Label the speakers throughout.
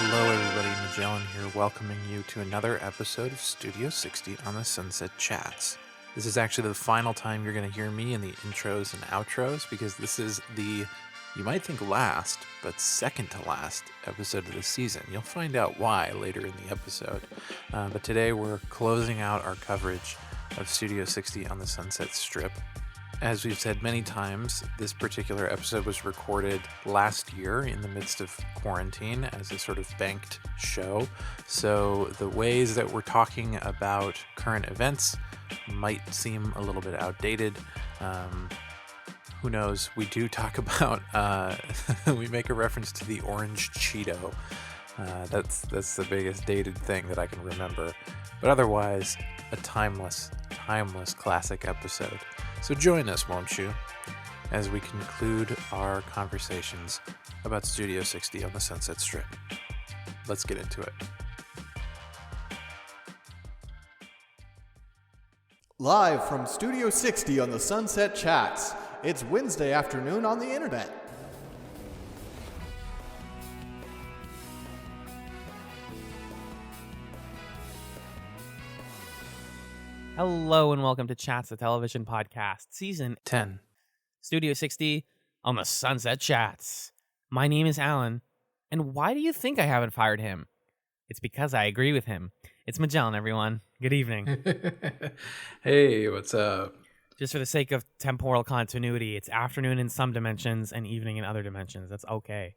Speaker 1: Hello everybody, Magellan here, welcoming you to another episode of Studio 60 on the SunsetChatz. This is actually the final time you're going to hear me in the intros and outros, because this is the, you might think last, but second to last episode of the season. You'll find out why later in the episode. But today we're closing out our coverage of Studio 60 on the Sunset Strip. As we've said many times, this particular episode was recorded last year in the midst of quarantine as a sort of banked show. So the ways that we're talking about current events might seem a little bit outdated. Who knows? We do talk about, we make a reference to the orange Cheeto. That's the biggest dated thing that I can remember. But otherwise, a timeless classic episode. So join us, won't you, as we conclude our conversations about Studio 60 on the Sunset Strip. Let's get into it.
Speaker 2: Live from Studio 60 on the SunsetChatz, it's Wednesday afternoon on the internet.
Speaker 3: Hello and welcome to Chats, the television podcast, season
Speaker 1: 10.
Speaker 3: Studio 60 on the SunsetChatz. My name is Alan, and why do you think I haven't fired him? It's because I agree with him. It's Magellan, everyone. Good evening.
Speaker 1: Hey, what's up?
Speaker 3: Just for the sake of temporal continuity, it's afternoon in some dimensions and evening in other dimensions. That's okay.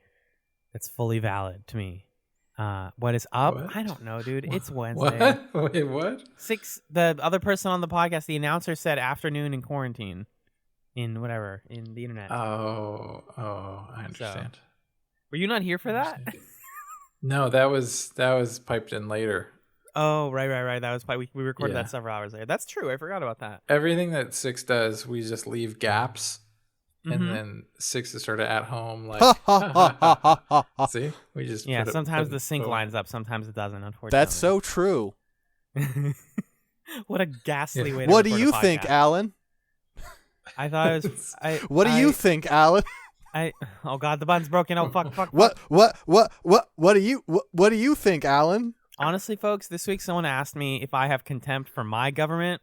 Speaker 3: That's fully valid to me. What is up?
Speaker 1: What?
Speaker 3: I don't know, dude. It's Wednesday.
Speaker 1: What? Wait, what?
Speaker 3: The other person on the podcast, the announcer, said afternoon in quarantine. In whatever, in the internet.
Speaker 1: Oh, I understand.
Speaker 3: Were you not here for that?
Speaker 1: No, that was piped in later.
Speaker 3: Oh, right. That was we recorded
Speaker 1: Yeah.
Speaker 3: that several hours later. That's true. I forgot about that.
Speaker 1: Everything that Six does, we just leave gaps. And
Speaker 3: Mhm.
Speaker 1: then Six is sort of at home, like,
Speaker 2: Ha ha ha ha ha ha.
Speaker 1: see? We just
Speaker 3: Yeah,
Speaker 1: put
Speaker 3: sometimes
Speaker 1: put
Speaker 3: the sync
Speaker 1: boom.
Speaker 3: lines up, sometimes it doesn't, unfortunately.
Speaker 2: That's so true.
Speaker 3: What a ghastly
Speaker 1: Yeah.
Speaker 3: way to
Speaker 2: What do
Speaker 3: record
Speaker 2: you
Speaker 3: a
Speaker 2: think,
Speaker 3: podcast.
Speaker 2: Alan?
Speaker 3: I thought it was...
Speaker 2: What do you think, Alan?
Speaker 3: Oh, God, the button's broken. Oh, fuck.
Speaker 2: What do you think, Alan?
Speaker 3: Honestly, folks, this week someone asked me if I have contempt for my government.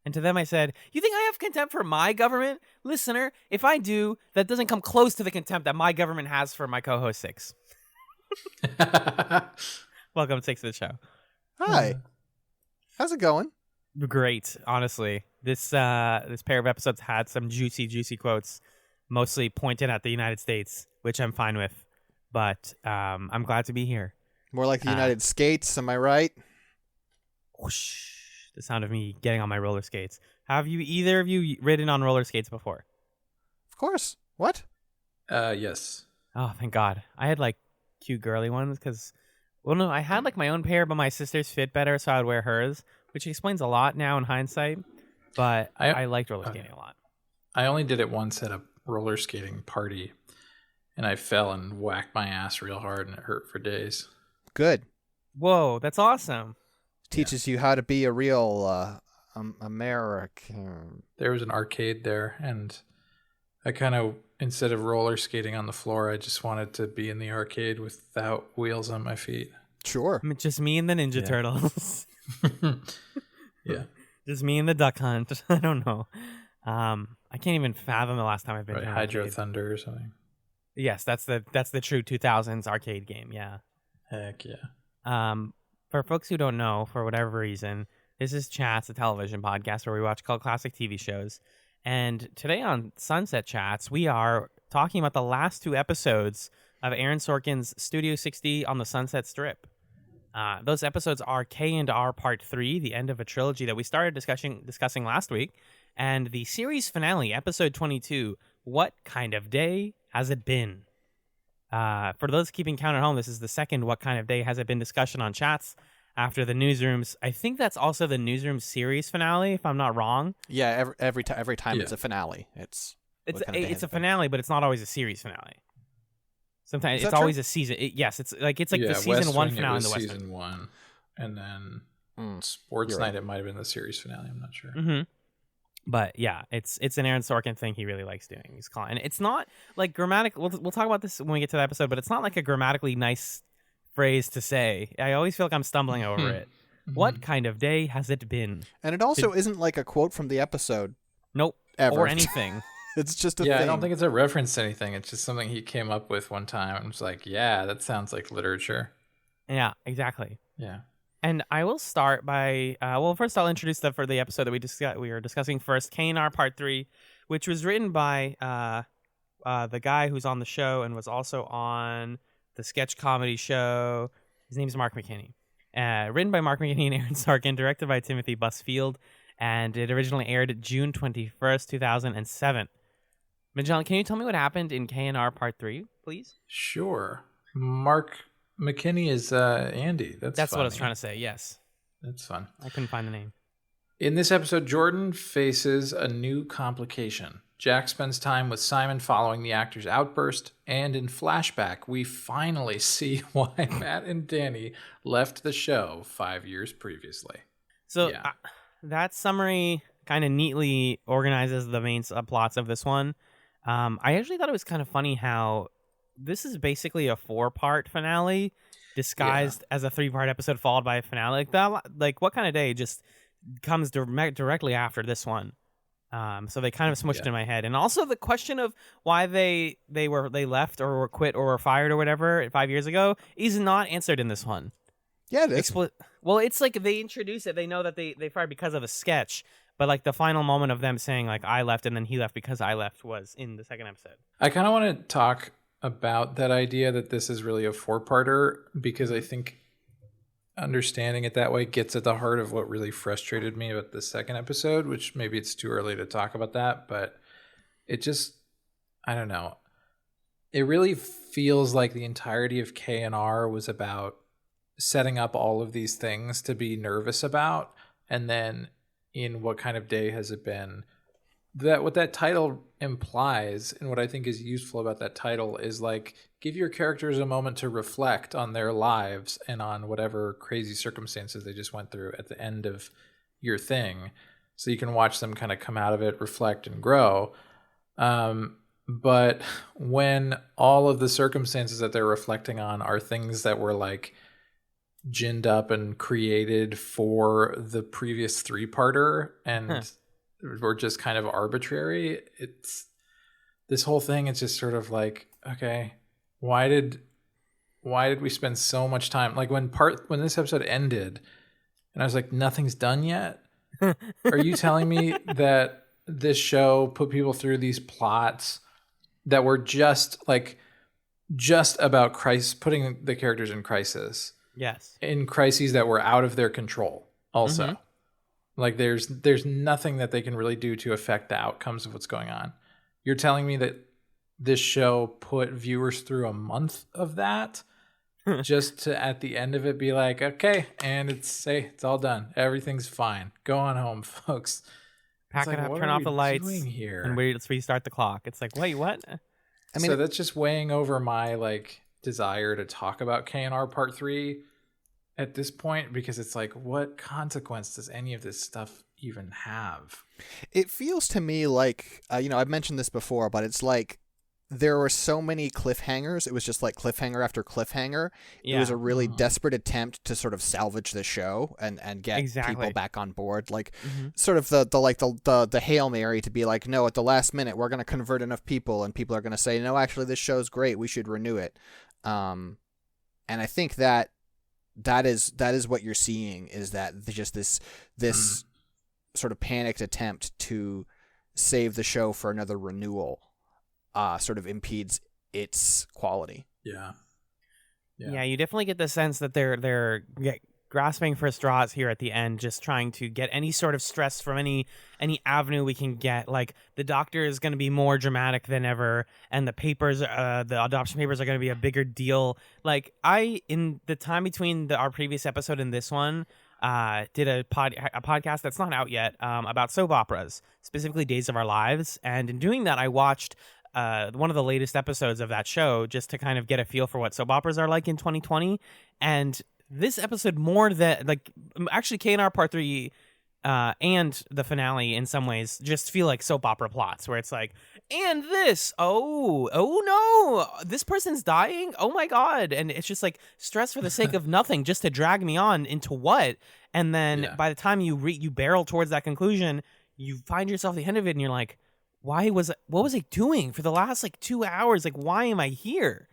Speaker 3: And to them I said, you think I have contempt for my government? Listener, if I do, that doesn't come close to the contempt that my government has for my co-host Six. Welcome, Six, to the show.
Speaker 2: Hi. How's it going?
Speaker 3: Great, honestly. This pair of episodes had some juicy quotes, mostly pointed at the United States, which I'm fine with. But I'm glad to be here.
Speaker 2: More like the United States, am I right?
Speaker 3: Whoosh. The sound of me getting on my roller skates. Have you either of you ridden on roller skates before?
Speaker 2: Of course. What?
Speaker 1: Yes.
Speaker 3: Oh, thank God. I had like cute girly ones because, well, no, I had like my own pair, but my sister's fit better, so I would wear hers, which explains a lot now in hindsight. But I liked roller skating a lot.
Speaker 1: I only did it once at a roller skating party, and I fell and whacked my ass real hard, and it hurt for days.
Speaker 2: Good.
Speaker 3: Whoa, that's awesome.
Speaker 2: Teaches you how to be a real American.
Speaker 1: There was an arcade there, and I kind of, instead of roller skating on the floor, I just wanted to be in the arcade without wheels on my feet.
Speaker 2: Sure.
Speaker 3: Just me and the Ninja
Speaker 1: Yeah.
Speaker 3: Turtles.
Speaker 1: Yeah.
Speaker 3: Just me and the Duck Hunt. I don't know. I can't even fathom the last time I've been
Speaker 1: Right,
Speaker 3: to an
Speaker 1: Hydro
Speaker 3: arcade. Thunder
Speaker 1: Thunder or something.
Speaker 3: Yes, that's the true 2000s arcade game. Yeah.
Speaker 1: Heck yeah.
Speaker 3: For folks who don't know, for whatever reason, this is Chats, a television podcast where we watch cult classic TV shows. And today on SunsetChatz, we are talking about the last two episodes of Aaron Sorkin's Studio 60 on the Sunset Strip. Those episodes are K&R Part 3, the end of a trilogy that we started discussing last week, and the series finale, Episode 22, What Kind of Day Has It Been? For those keeping count at home, this is the second What Kind of Day Has It Been discussion on Chats after the Newsrooms. I think that's also the Newsroom series finale, if I'm not wrong.
Speaker 2: Yeah, every time
Speaker 1: Yeah.
Speaker 2: it's a finale. It's
Speaker 3: It's
Speaker 2: What Kind of Day Has
Speaker 3: a
Speaker 2: It Been?
Speaker 3: finale, but it's not always a series finale. Sometimes
Speaker 2: Is
Speaker 3: it's
Speaker 2: that
Speaker 3: always
Speaker 2: true?
Speaker 3: a season. Yes, it's like
Speaker 1: Yeah,
Speaker 3: the season
Speaker 1: West
Speaker 3: one
Speaker 1: Wing, it
Speaker 3: finale in
Speaker 1: was
Speaker 3: the West Wing.
Speaker 1: season one, and then
Speaker 2: Mm,
Speaker 1: Sports
Speaker 2: you're
Speaker 1: Night,
Speaker 2: right.
Speaker 1: it might have been the series finale. I'm not sure.
Speaker 3: Mm-hmm. But yeah, it's an Aaron Sorkin thing he really likes doing. He's calling, and it's not like grammatic. We'll talk about this when we get to the episode, but it's not like a grammatically nice phrase to say. I always feel like I'm stumbling over it. What kind of day has it been?
Speaker 2: And it also isn't like a quote from the episode.
Speaker 3: Nope.
Speaker 2: Ever.
Speaker 3: Or anything.
Speaker 2: It's just a
Speaker 1: Yeah,
Speaker 2: thing.
Speaker 1: I don't think it's a reference to anything. It's just something he came up with one time and was like, yeah, that sounds like literature.
Speaker 3: Yeah, exactly.
Speaker 1: Yeah.
Speaker 3: And I will start by, first I'll introduce for the episode that we are discussing first, K&R Part 3, which was written by the guy who's on the show and was also on the sketch comedy show. His name's Mark McKinney. Written by Mark McKinney and Aaron Sorkin, directed by Timothy Busfield, and it originally aired June 21st, 2007. Magellan, can you tell me what happened in K&R Part 3, please?
Speaker 1: Sure. Mark McKinney is Andy. That's
Speaker 3: what I was
Speaker 1: funny.
Speaker 3: trying to say, yes.
Speaker 1: That's fun.
Speaker 3: I couldn't find the name.
Speaker 1: In this episode, Jordan faces a new complication. Jack spends time with Simon following the actor's outburst, and in flashback, we finally see why Matt and Danny left the show 5 years previously.
Speaker 3: So
Speaker 1: Yeah.
Speaker 3: that summary kind of neatly organizes the main subplots of this one. I actually thought it was kind of funny how this is basically a 4-part finale disguised as a 3-part episode followed by a finale. Like that, like What Kind of Day just comes directly after this one. So they kind of smushed in my head. And also the question of why they left or were quit or were fired or whatever 5 years ago is not answered in this one.
Speaker 2: Yeah, it is.
Speaker 3: Well, it's like they introduce it. They know that they fired because of a sketch, but like the final moment of them saying like I left and then he left because I left was in the second episode.
Speaker 1: I kind of want to talk about that idea that this is really a 4-parter because I think understanding it that way gets at the heart of what really frustrated me about the second episode, which maybe it's too early to talk about that, but it just, I don't know. It really feels like the entirety of K&R was about setting up all of these things to be nervous about, and then in What Kind of Day Has It Been, that what that title implies and what I think is useful about that title is like give your characters a moment to reflect on their lives and on whatever crazy circumstances they just went through at the end of your thing, so you can watch them kind of come out of it, reflect, and grow. But when all of the circumstances that they're reflecting on are things that were like ginned up and created for the previous 3-parter and were just kind of arbitrary, it's this whole thing. It's just sort of like, okay, why did we spend so much time, like when this episode ended and I was like, nothing's done yet? Are you telling me that this show put people through these plots that were just about putting the characters in crisis?
Speaker 3: Yes.
Speaker 1: In crises that were out of their control also. Mm-hmm. Like there's nothing that they can really do to affect the outcomes of what's going on. You're telling me that this show put viewers through a month of that just to at the end of it be like, okay, and it's all done. Everything's fine. Go on home, folks.
Speaker 3: Pack it up, turn off the lights,
Speaker 1: here?
Speaker 3: And let's restart the clock. It's like, wait, what?
Speaker 2: I mean,
Speaker 1: so that's just weighing over my like desire to talk about K&R Part 3 at this point, because it's like, what consequence does any of this stuff even have?
Speaker 2: It feels to me like, I've mentioned this before, but it's like there were so many cliffhangers. It was just like cliffhanger after cliffhanger. Yeah. It was a really desperate attempt to sort of salvage the show and get people back on board. Like sort of the Hail Mary to be like, no, at the last minute, we're going to convert enough people and people are going to say, no, actually this show's great. We should renew it. And I think that is what you're seeing, is that just this sort of panicked attempt to save the show for another renewal sort of impedes its quality.
Speaker 1: Yeah,
Speaker 3: you definitely get the sense that they're grasping for straws here at the end, just trying to get any sort of stress from any avenue we can get. Like the doctor is going to be more dramatic than ever, and the adoption papers are going to be a bigger deal. Like in the time between our previous episode and this one, did a podcast that's not out yet about soap operas, specifically Days of Our Lives, and in doing that, I watched one of the latest episodes of that show just to kind of get a feel for what soap operas are like in 2020, and this episode more than actually K&R Part 3 and the finale in some ways just feel like soap opera plots where it's like and this. Oh no, this person's dying. Oh my God. And it's just like stress for the sake of nothing, just to drag me on into what? And then by the time you barrel towards that conclusion, you find yourself at the end of it and you're like, what was I doing for the last like 2 hours? Like, why am I here?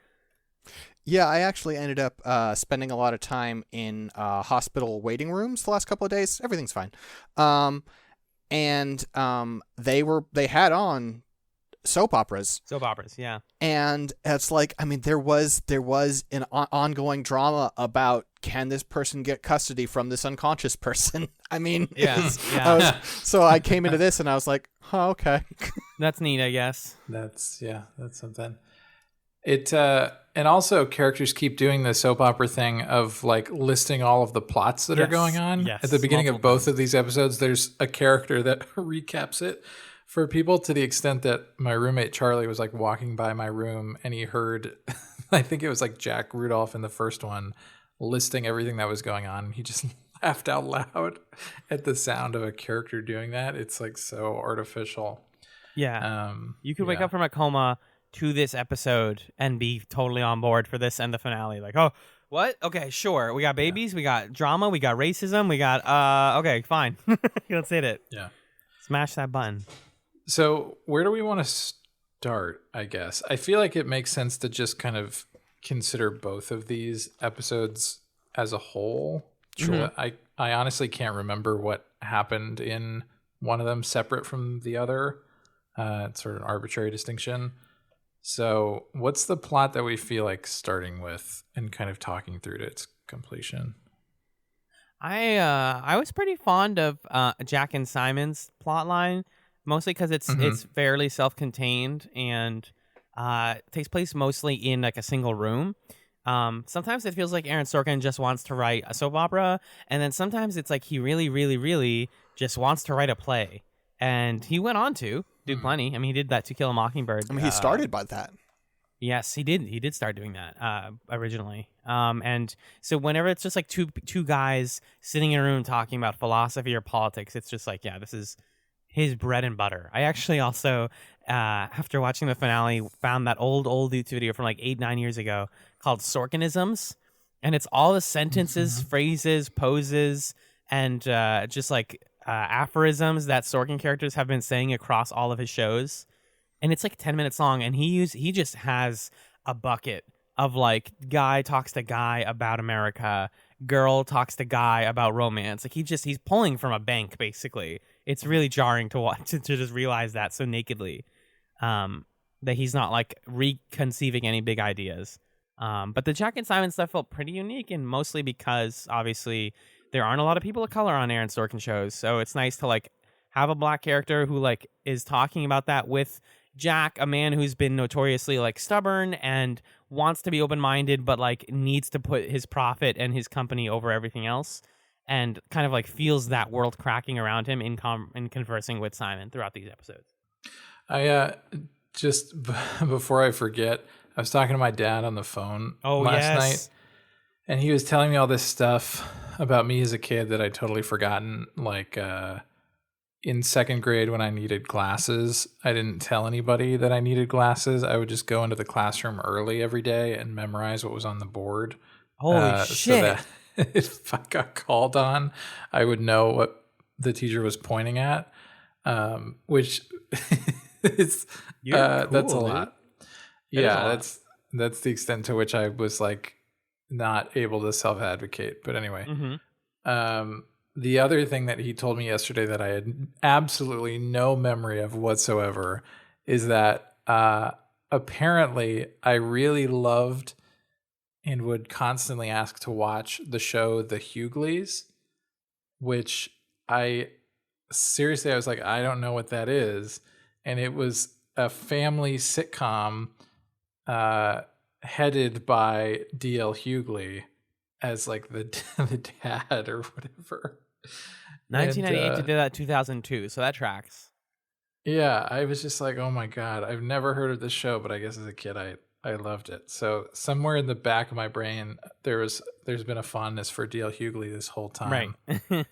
Speaker 2: Yeah, I actually ended up spending a lot of time in hospital waiting rooms the last couple of days. Everything's fine. And they had on soap operas.
Speaker 3: Soap operas, yeah.
Speaker 2: And it's like, I mean, there was an ongoing drama about, can this person get custody from this unconscious person? I mean, so I came into this and I was like, oh, okay.
Speaker 3: That's neat, I guess.
Speaker 1: That's something. And also characters keep doing the soap opera thing of like listing all of the plots that are going on.
Speaker 3: Yes.
Speaker 1: At the beginning of both of these episodes, there's a character that recaps it for people, to the extent that my roommate Charlie was like walking by my room and he heard, I think it was like Jack Rudolph in the first one, listing everything that was going on. He just laughed out loud at the sound of a character doing that. It's like so artificial.
Speaker 3: Yeah. You could wake up from a coma to this episode and be totally on board for this and the finale. Like, oh, what? Okay, sure. We got babies, we got drama, we got racism, we got okay, fine. Let's hit it.
Speaker 1: Yeah.
Speaker 3: Smash that button.
Speaker 1: So where do we want to start, I guess? I feel like it makes sense to just kind of consider both of these episodes as a whole. Sure. I honestly can't remember what happened in one of them separate from the other. It's sort of an arbitrary distinction. So what's the plot that we feel like starting with and kind of talking through to its completion?
Speaker 3: I was pretty fond of Jack and Simon's plot line, mostly because it's fairly self-contained and takes place mostly in like a single room. Sometimes it feels like Aaron Sorkin just wants to write a soap opera, and then sometimes it's like he really, really, really just wants to write a play. And he went on to do plenty. I mean, he did that To Kill a Mockingbird.
Speaker 2: I mean, he started by that.
Speaker 3: Yes, he did. He did start doing that originally. And so whenever it's just like two guys sitting in a room talking about philosophy or politics, it's just like, yeah, this is his bread and butter. I actually also, after watching the finale, found that old YouTube video from like 8-9 years ago called Sorkinisms. And it's all the sentences, phrases, poses, and just like aphorisms that Sorkin characters have been saying across all of his shows. And it's like 10 minutes long, and he just has a bucket of like guy talks to guy about America, girl talks to guy about romance. Like he's pulling from a bank basically. It's really jarring to watch to just realize that so nakedly, that he's not like reconceiving any big ideas. But the Jack and Simon stuff felt pretty unique, and mostly because obviously there aren't a lot of people of color on Aaron Sorkin shows, so it's nice to like have a black character who like is talking about that with Jack, a man who's been notoriously like stubborn and wants to be open-minded, but like needs to put his profit and his company over everything else, and kind of like feels that world cracking around him in conversing with Simon throughout these episodes.
Speaker 1: I just before I forget, I was talking to my dad on the phone last night, and he was telling me all this stuff about me as a kid that I'd totally forgotten. Like in second grade, when I needed glasses, I didn't tell anybody that I needed glasses. I would just go into the classroom early every day and memorize what was on the board.
Speaker 3: Holy shit.
Speaker 1: So that if I got called on, I would know what the teacher was pointing at, which is that's a lot. Yeah, that's the extent to which I was like not able to self-advocate. But anyway, the other thing that he told me yesterday that I had absolutely no memory of whatsoever is that apparently I really loved and would constantly ask to watch the show The Hughleys, which I was like, I don't know what that is. And it was a family sitcom headed by D.L. Hughley as like the dad or whatever.
Speaker 3: 1998 to 2002, so that tracks.
Speaker 1: Yeah, I was just like, oh my God, I've never heard of this show, but I guess as a kid I loved it. So somewhere in the back of my brain, there's been a fondness for D.L. Hughley this whole time.
Speaker 3: Right.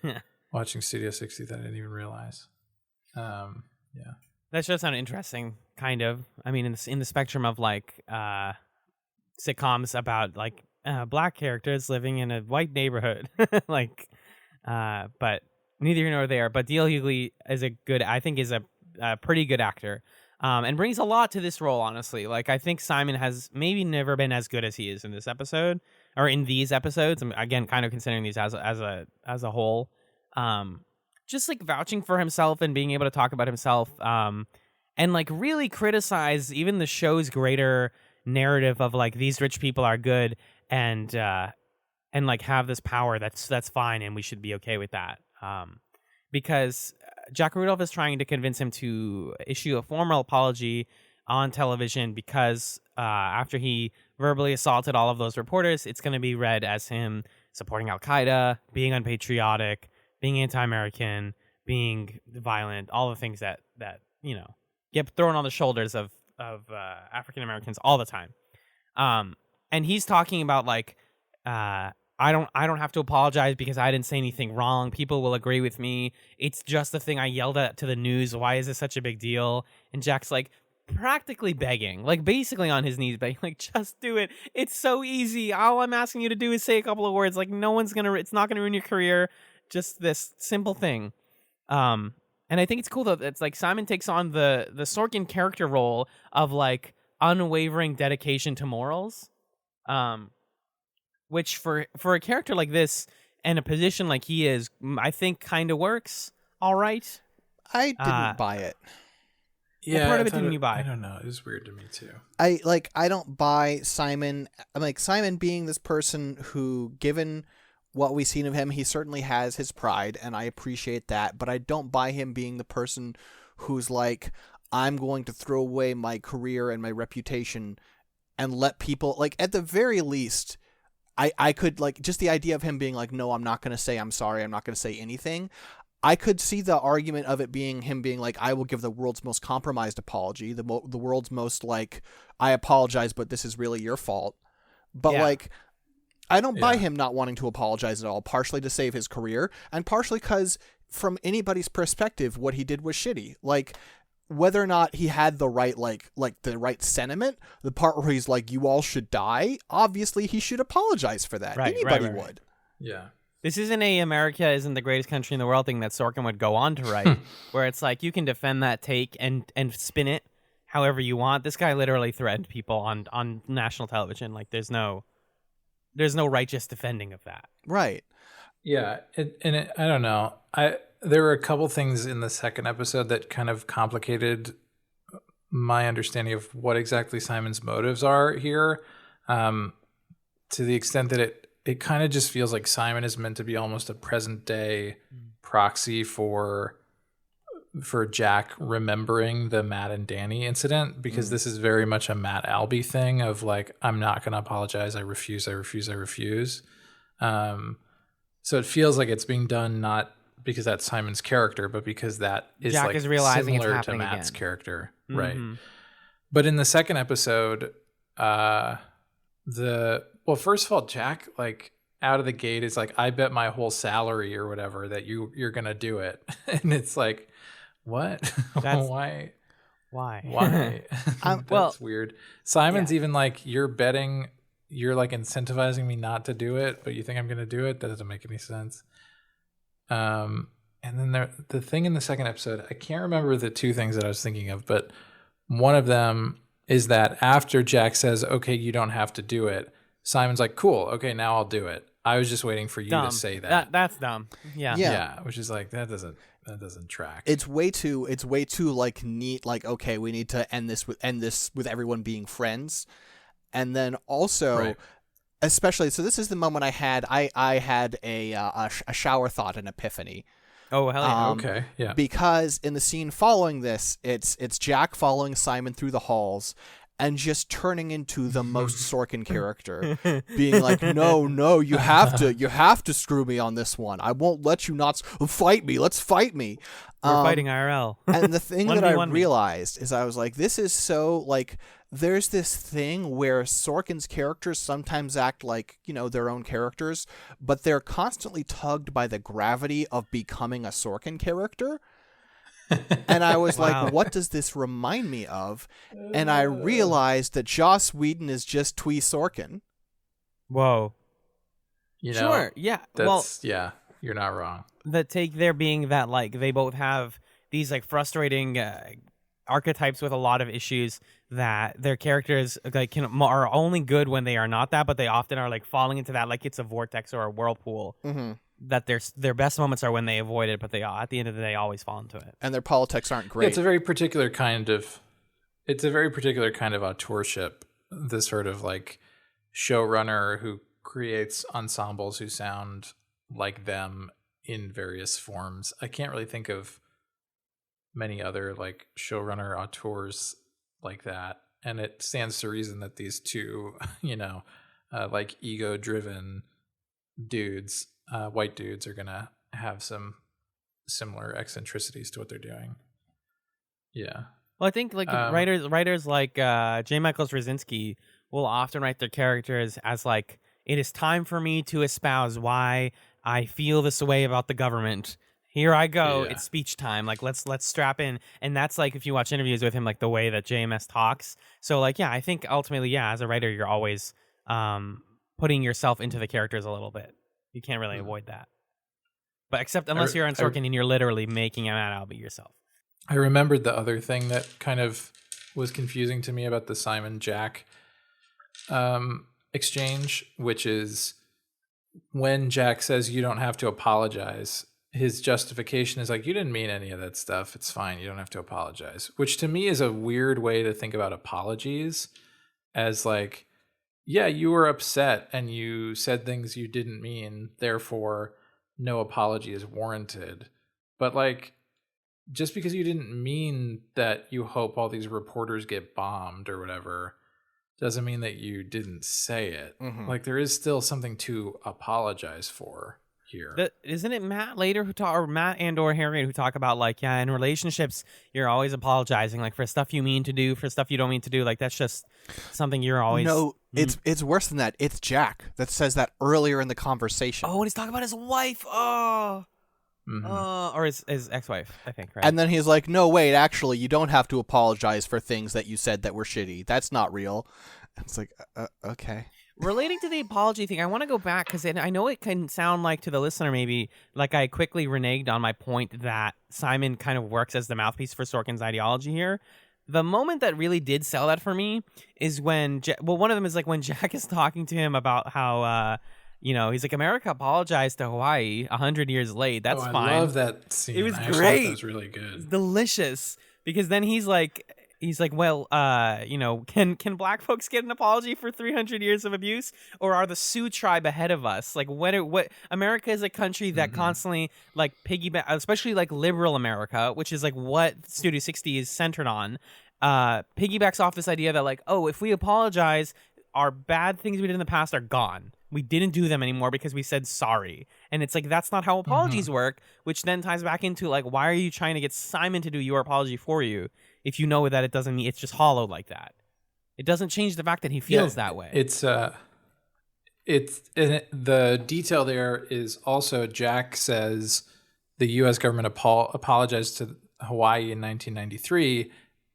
Speaker 1: Watching Studio 60 that I didn't even realize. Yeah.
Speaker 3: That should sound interesting, kind of. I mean, in the spectrum of like sitcoms about like black characters living in a white neighborhood, like, but neither here nor there. But D.L. Hughley is a pretty good actor, and brings a lot to this role. Honestly, like I think Simon has maybe never been as good as he is in this episode or in these episodes. I'm again kind of considering these as a whole. Just like vouching for himself and being able to talk about himself, and like really criticize even the show's greater narrative of like these rich people are good and like have this power that's fine and we should be okay with that. Because Jack Rudolph is trying to convince him to issue a formal apology on television because after he verbally assaulted all of those reporters, it's going to be read as him supporting Al-Qaeda, being unpatriotic, being anti-American, being violent, all the things that get thrown on the shoulders of African Americans all the time. And he's talking about like I don't have to apologize because I didn't say anything wrong. People will agree with me. It's just the thing I yelled at to the news. Why is this such a big deal? And Jack's like practically begging, like basically on his knees begging, like just do it. It's so easy. All I'm asking you to do is say a couple of words. Like it's not gonna ruin your career. Just this simple thing. And I think it's cool though. It's like Simon takes on the Sorkin character role of like unwavering dedication to morals. Which for a character like this and a position like he is, I think kind of works all right.
Speaker 2: I didn't buy it.
Speaker 1: Yeah,
Speaker 3: what part of it didn't you buy?
Speaker 1: I don't know. It was weird to me too.
Speaker 2: I don't buy Simon. I'm like Simon being this person who, given what we've seen of him, he certainly has his pride, and I appreciate that. But I don't buy him being the person who's like, I'm going to throw away my career and my reputation and let people, like, at the very least, I could, like, just the idea of him being like, no, I'm not going to say I'm sorry, I'm not going to say anything. I could see the argument of it being him being like, I will give the world's most compromised apology, the world's most, like, I apologize, but this is really your fault. But, like, I don't buy him not wanting to apologize at all, partially to save his career, and partially because, from anybody's perspective, what he did was shitty. Like, whether or not he had the right, like the right sentiment, the part where he's like, you all should die, obviously he should apologize for that.
Speaker 3: Right,
Speaker 2: Anybody
Speaker 3: right.
Speaker 2: would.
Speaker 1: Yeah.
Speaker 3: This isn't a America isn't the greatest country in the world thing that Sorkin would go on to write, where it's like you can defend that take and spin it however you want. This guy literally threatened people on national television. Like there's no righteous defending of that.
Speaker 2: Right.
Speaker 1: Yeah, I don't know. There were a couple things in the second episode that kind of complicated my understanding of what exactly Simon's motives are here, to the extent that it kind of just feels like Simon is meant to be almost a present day proxy for Jack remembering the Matt and Danny incident, because this is very much a Matt Albee thing of like, I'm not going to apologize. I refuse. So it feels like it's being done not because that's Simon's character, but because that is
Speaker 3: Jack
Speaker 1: like
Speaker 3: is realizing
Speaker 1: similar
Speaker 3: it's
Speaker 1: to
Speaker 3: happening
Speaker 1: Matt's
Speaker 3: again.
Speaker 1: character.
Speaker 3: Mm-hmm.
Speaker 1: Right. But in the second episode, first of all, Jack, like out of the gate is like, I bet my whole salary or whatever that you're going to do it. And it's like, what? Why? That's weird. Simon's even like, you're like incentivizing me not to do it, but you think I'm going to do it? That doesn't make any sense. And then the thing in the second episode, I can't remember the two things that I was thinking of, but one of them is that after Jack says, okay, you don't have to do it, Simon's like, cool, okay, now I'll do it. I was just waiting for you to say that.
Speaker 3: That's dumb. Yeah.
Speaker 1: Which is like, that doesn't track.
Speaker 2: It's way too like neat, like, okay, we need to end this with everyone being friends. And then also, especially, so this is the moment I had a shower thought, an epiphany.
Speaker 3: Oh, hell yeah.
Speaker 1: Okay, yeah.
Speaker 2: Because in the scene following this, it's Jack following Simon through the halls and just turning into the most Sorkin character, being like, no, you have to screw me on this one. I won't let you not fight me. Let's fight me.
Speaker 3: We're fighting IRL.
Speaker 2: And the thing that I realized is I was like, this is so, like, there's this thing where Sorkin's characters sometimes act like, their own characters, but they're constantly tugged by the gravity of becoming a Sorkin character. And I was
Speaker 3: Wow.
Speaker 2: like, what does this remind me of? And I realized that Joss Whedon is just Twee Sorkin.
Speaker 3: Whoa.
Speaker 1: You know,
Speaker 3: Sure. Yeah. Well,
Speaker 1: yeah, you're not wrong.
Speaker 3: the take there being that like they both have these like frustrating archetypes with a lot of issues that their characters like are only good when they are not that, but they often are like falling into that like it's a vortex or a whirlpool.
Speaker 2: Mm-hmm.
Speaker 3: That their best moments are when they avoid it, but they at the end of the day always fall into it.
Speaker 2: And their politics aren't
Speaker 1: Yeah,
Speaker 2: great.
Speaker 1: it's a very particular kind of auteurship. This sort of like showrunner who creates ensembles who sound like them in various forms. I can't really think of many other like showrunner auteurs like that, and it stands to reason that these two, like ego-driven dudes, white dudes, are gonna have some similar eccentricities to what they're doing. Yeah.
Speaker 3: Well, I think like writers like J. Michael Straczynski will often write their characters as like, it is time for me to espouse why I feel this way about the government. Here I go.
Speaker 1: Yeah.
Speaker 3: It's speech time. Like let's strap in. And that's like if you watch interviews with him, like the way that JMS talks. So like yeah, I think ultimately yeah, as a writer, you're always putting yourself into the characters a little bit. You can't really avoid that. But except unless you're on Sorkin and you're literally making a man out of yourself.
Speaker 1: I remembered the other thing that kind of was confusing to me about the Simon Jack exchange, which is when Jack says you don't have to apologize, his justification is like, you didn't mean any of that stuff. It's fine. You don't have to apologize, which to me is a weird way to think about apologies, as like, yeah, you were upset and you said things you didn't mean, therefore no apology is warranted. But like, just because you didn't mean that you hope all these reporters get bombed or whatever doesn't mean that you didn't say it.
Speaker 2: Mm-hmm.
Speaker 1: Like, there is still something to apologize for here.
Speaker 3: Isn't it Matt later or Matt and or Harriet who talk about like, yeah, in relationships you're always apologizing, like for stuff you mean to do, for stuff you don't mean to do. Like that's just something you're always.
Speaker 2: No, it's worse than that. It's Jack that says that earlier in the conversation.
Speaker 3: Oh, and he's talking about his wife. Oh.
Speaker 1: Mm-hmm.
Speaker 3: Or his ex-wife, I think, right?
Speaker 2: And then he's like, no, wait, actually, you don't have to apologize for things that you said that were shitty. That's not real. And it's like, okay.
Speaker 3: Relating to the apology thing, I want to go back because I know it can sound like to the listener maybe like I quickly reneged on my point that Simon kind of works as the mouthpiece for Sorkin's ideology here. The moment that really did sell that for me is when, one of them is like when Jack is talking to him about how, he's like, America apologized to Hawaii 100 years late. That's fine.
Speaker 1: I love that scene.
Speaker 3: It was
Speaker 1: I
Speaker 3: great.
Speaker 1: That was really good.
Speaker 3: It's delicious because then he's like, well, can black folks get an apology for 300 years of abuse, or are the Sioux tribe ahead of us? Like, what America is a country that constantly like piggyback, especially like liberal America, which is like what Studio 60 is centered on, piggybacks off this idea that like, oh, if we apologize, our bad things we did in the past are gone. We didn't do them anymore because we said sorry. And it's like, that's not how apologies work, which then ties back into like, why are you trying to get Simon to do your apology for you if you know that it doesn't mean it's just hollowed like that? It doesn't change the fact that he feels that way.
Speaker 1: It's the detail there is also Jack says the U.S. government apologized to Hawaii in 1993.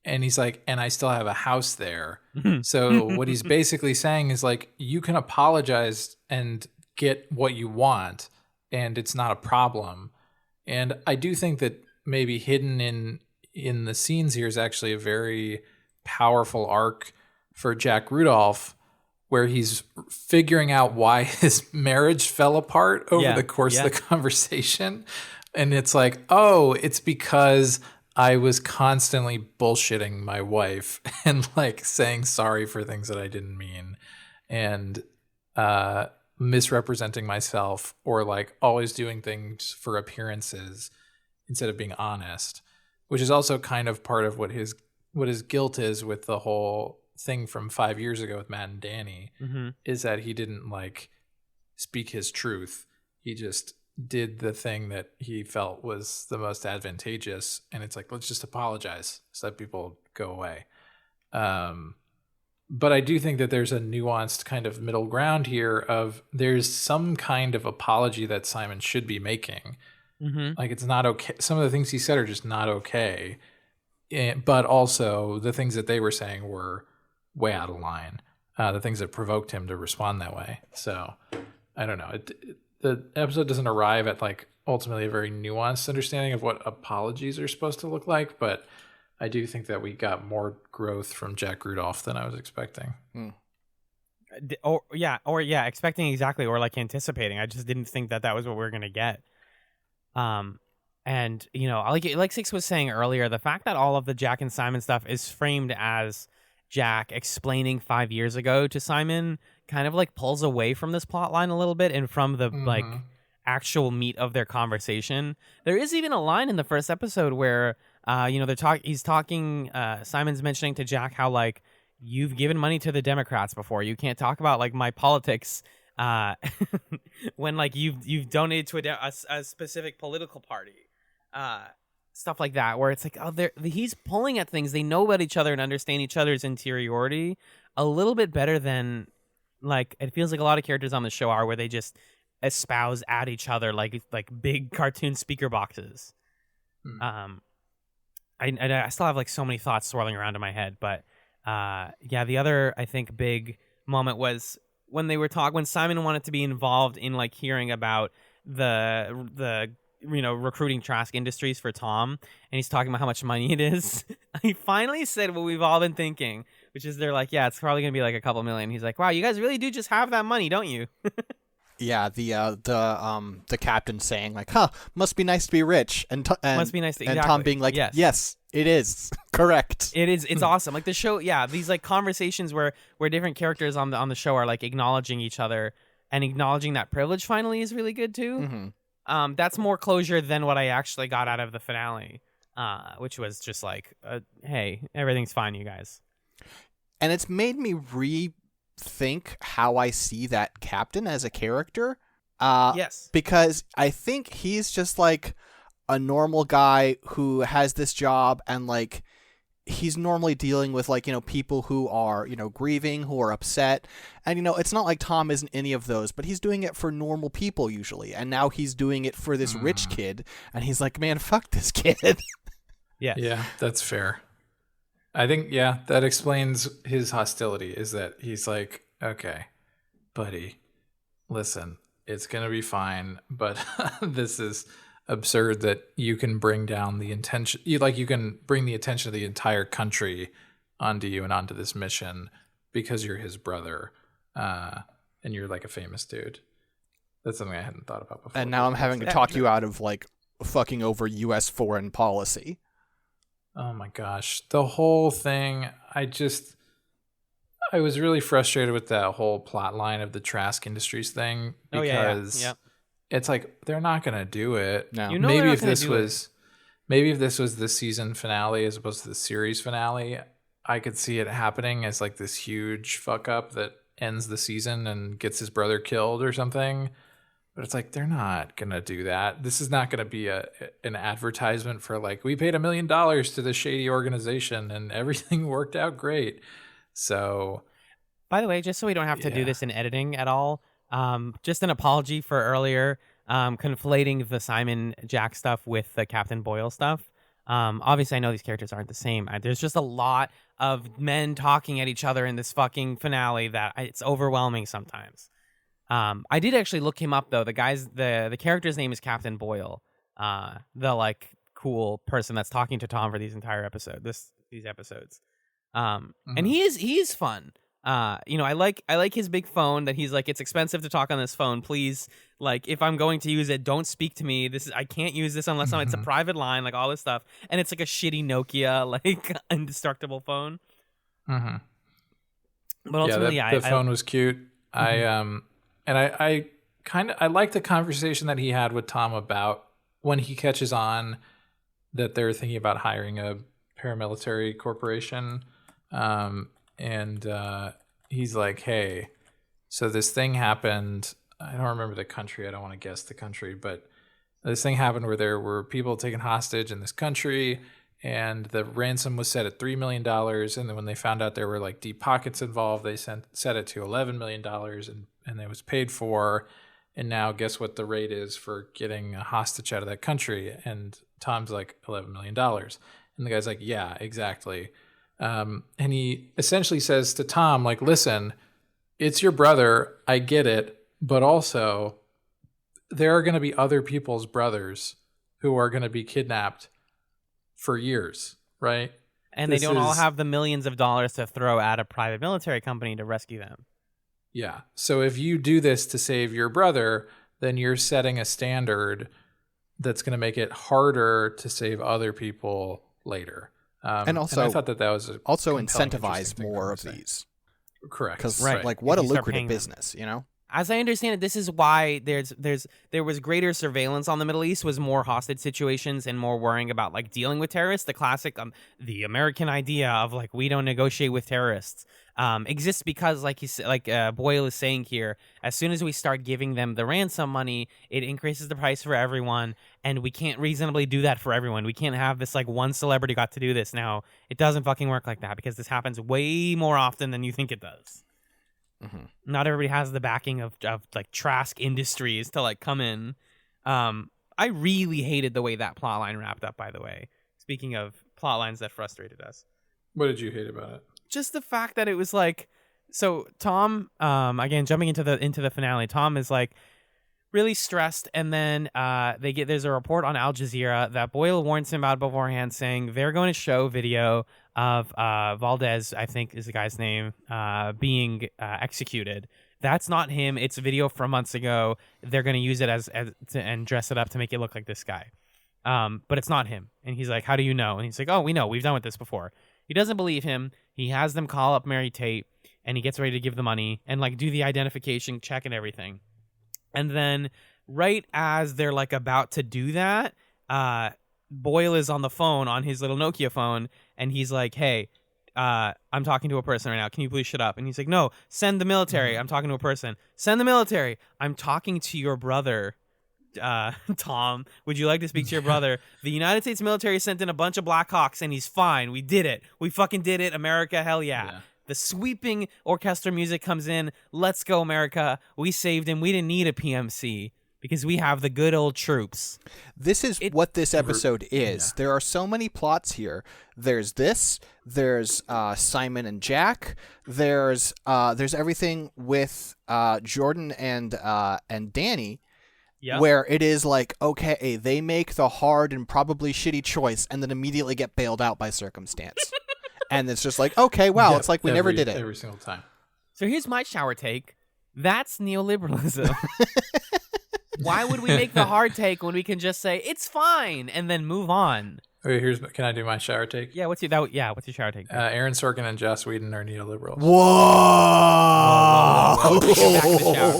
Speaker 1: And he's like, and I still have a house there. So what he's basically saying is like, you can apologize and get what you want, and it's not a problem. And I do think that maybe hidden in the scenes here is actually a very powerful arc for Jack Rudolph, where he's figuring out why his marriage fell apart over the course of the conversation. And it's like, oh, it's because I was constantly bullshitting my wife and like saying sorry for things that I didn't mean, and misrepresenting myself, or like always doing things for appearances instead of being honest, which is also kind of part of what his guilt is with the whole thing from 5 years ago with Matt and Danny, is that he didn't like speak his truth. He just did the thing that he felt was the most advantageous, and it's like, let's just apologize so that people go away. But I do think that there's a nuanced kind of middle ground here of there's some kind of apology that Simon should be making,
Speaker 3: Mm-hmm.
Speaker 1: Like, it's not okay. Some of the things he said are just not okay. But also the things that they were saying were way out of line. The things that provoked him to respond that way. So I don't know. The episode doesn't arrive at like ultimately a very nuanced understanding of what apologies are supposed to look like, but I do think that we got more growth from Jack Rudolph than I was expecting.
Speaker 3: Expecting exactly, or like anticipating. I just didn't think that was what we were gonna get. And like Six was saying earlier, the fact that all of the Jack and Simon stuff is framed as Jack explaining 5 years ago to Simon kind of like pulls away from this plot line a little bit and from the like actual meat of their conversation. There is even a line in the first episode where he's talking, Simon's mentioning to Jack how like, you've given money to the Democrats before, you can't talk about like my politics when like you've donated to a specific political party, stuff like that, where it's like, oh, he's pulling at things. They know about each other and understand each other's interiority a little bit better than like it feels like a lot of characters on the show are, where they just espouse at each other like big cartoon speaker boxes. I still have like so many thoughts swirling around in my head, but the other I think big moment was when when Simon wanted to be involved in like hearing about the recruiting Trask Industries for Tom, and he's talking about how much money it is. He finally said what we've all been thinking, which is they're like, yeah, it's probably gonna be like a couple million. He's like, wow, you guys really do just have that money, don't you?
Speaker 2: Yeah, the captain saying like, "Huh, must be nice to be rich," and
Speaker 3: must be nice to,
Speaker 2: and
Speaker 3: exactly.
Speaker 2: Tom being like,
Speaker 3: yes.
Speaker 2: yes, it is correct.
Speaker 3: It is. It's awesome. Like the show, these like conversations where different characters on the show are like acknowledging each other and acknowledging that privilege finally is really good too.
Speaker 2: Mm-hmm.
Speaker 3: That's more closure than what I actually got out of the finale, which was just like, hey, everything's fine, you guys.
Speaker 2: And it's made me rethink how I see that captain as a character.
Speaker 3: Yes.
Speaker 2: Because I think he's just like a normal guy who has this job, and like he's normally dealing with like, people who are, grieving, who are upset. And, it's not like Tom isn't any of those, but he's doing it for normal people usually. And now he's doing it for this rich kid. And he's like, man, fuck this kid.
Speaker 1: Yeah, that's fair. I think, that explains his hostility, is that he's like, okay, buddy, listen, it's going to be fine, but this is absurd that you can bring down the intention, you can bring the attention of the entire country onto you and onto this mission because you're his brother, and you're like a famous dude. That's something I hadn't thought about before.
Speaker 2: And now I'm having to talk you out of like fucking over U.S. foreign policy.
Speaker 1: Oh my gosh. The whole thing, I was really frustrated with that whole plot line of the Trask Industries thing, because it's like, they're not going to do it.
Speaker 2: No.
Speaker 1: Maybe if this was the season finale as opposed to the series finale, I could see it happening as like this huge fuck up that ends the season and gets his brother killed or something. But it's like, they're not going to do that. This is not going to be an advertisement for like, we paid $1 million to this shady organization and everything worked out great. So,
Speaker 3: by the way, just so we don't have to do this in editing at all, just an apology for earlier conflating the Simon Jack stuff with the Captain Boyle stuff. Obviously, I know these characters aren't the same. There's just a lot of men talking at each other in this fucking finale that it's overwhelming sometimes. I did actually look him up though. The character's name is Captain Boyle. The like cool person that's talking to Tom for these episodes. And he is fun. I like his big phone that he's like, it's expensive to talk on this phone. Please, like, if I'm going to use it, don't speak to me. I can't use this unless it's a private line, like all this stuff. And it's like a shitty Nokia, like indestructible phone.
Speaker 1: Mm-hmm.
Speaker 3: But ultimately,
Speaker 1: the phone was cute. Mm-hmm. I like the conversation that he had with Tom about when he catches on that they're thinking about hiring a paramilitary corporation. He's like, hey, so this thing happened. I don't remember the country. I don't want to guess the country, but this thing happened where there were people taken hostage in this country, and the ransom was set at $3 million. And then when they found out there were like deep pockets involved, they set it to $11 million, and it was paid for. And now guess what the rate is for getting a hostage out of that country? And Tom's like $11 million. And the guy's like, yeah, exactly. And he essentially says to Tom, like, listen, it's your brother. I get it. But also, there are going to be other people's brothers who are going to be kidnapped for years, right?
Speaker 3: And they don't all have the millions of dollars to throw at a private military company to rescue them.
Speaker 1: Yeah. So if you do this to save your brother, then you're setting a standard that's going to make it harder to save other people later.
Speaker 2: And also,
Speaker 1: I thought that was
Speaker 2: also incentivize more of these.
Speaker 1: Correct.
Speaker 2: Because like, what a lucrative business, you know?
Speaker 3: As I understand it, this is why there was greater surveillance on the Middle East, was more hostage situations and more worrying about like dealing with terrorists. The classic, the American idea of like we don't negotiate with terrorists exists because Boyle is saying here, as soon as we start giving them the ransom money, it increases the price for everyone, and we can't reasonably do that for everyone. We can't have this like one celebrity got to do this. Now it doesn't fucking work like that because this happens way more often than you think it does. Mm-hmm. Not everybody has the backing of like Trask Industries to like come in. I really hated the way that plot line wrapped up, by the way. Speaking of plot lines that frustrated us.
Speaker 1: What did you hate about it?
Speaker 3: Just the fact that it was like, so Tom, again, jumping into the finale, Tom is like really stressed, and then there's a report on Al Jazeera that Boyle warns him about beforehand, saying they're going to show video of Valdez, I think is the guy's name, being executed. That's not him. It's a video from months ago. They're going to use it and dress it up to make it look like this guy. But it's not him. And he's like, how do you know? And he's like, oh, we know. We've done with this before. He doesn't believe him. He has them call up Mary Tate, and he gets ready to give the money and like do the identification check and everything. And then right as they're like about to do that, Boyle is on the phone on his little Nokia phone, and he's like, hey, I'm talking to a person right now. Can you please shut up? And he's like, no, send the military. I'm talking to a person. Send the military. I'm talking to your brother, Tom. Would you like to speak to your brother? The United States military sent in a bunch of Black Hawks, and he's fine. We did it. We fucking did it. America, hell yeah. The sweeping orchestra music comes in. Let's go, America. We saved him. We didn't need a PMC. Because we have the good old troops.
Speaker 2: This is what this episode is. Yeah. There are so many plots here. There's this. There's Simon and Jack. There's everything with Jordan and Danny, where it is like, okay, they make the hard and probably shitty choice, and then immediately get bailed out by circumstance. And it's just like, okay, wow, it's like we never did it
Speaker 1: every single time.
Speaker 3: So here's my shower take. That's neoliberalism. Why would we make the hard take when we can just say it's fine and then move on?
Speaker 1: Okay, can I do my shower take?
Speaker 3: Yeah, what's your shower take?
Speaker 1: Aaron Sorkin and Joss Whedon are neoliberals.
Speaker 2: Whoa!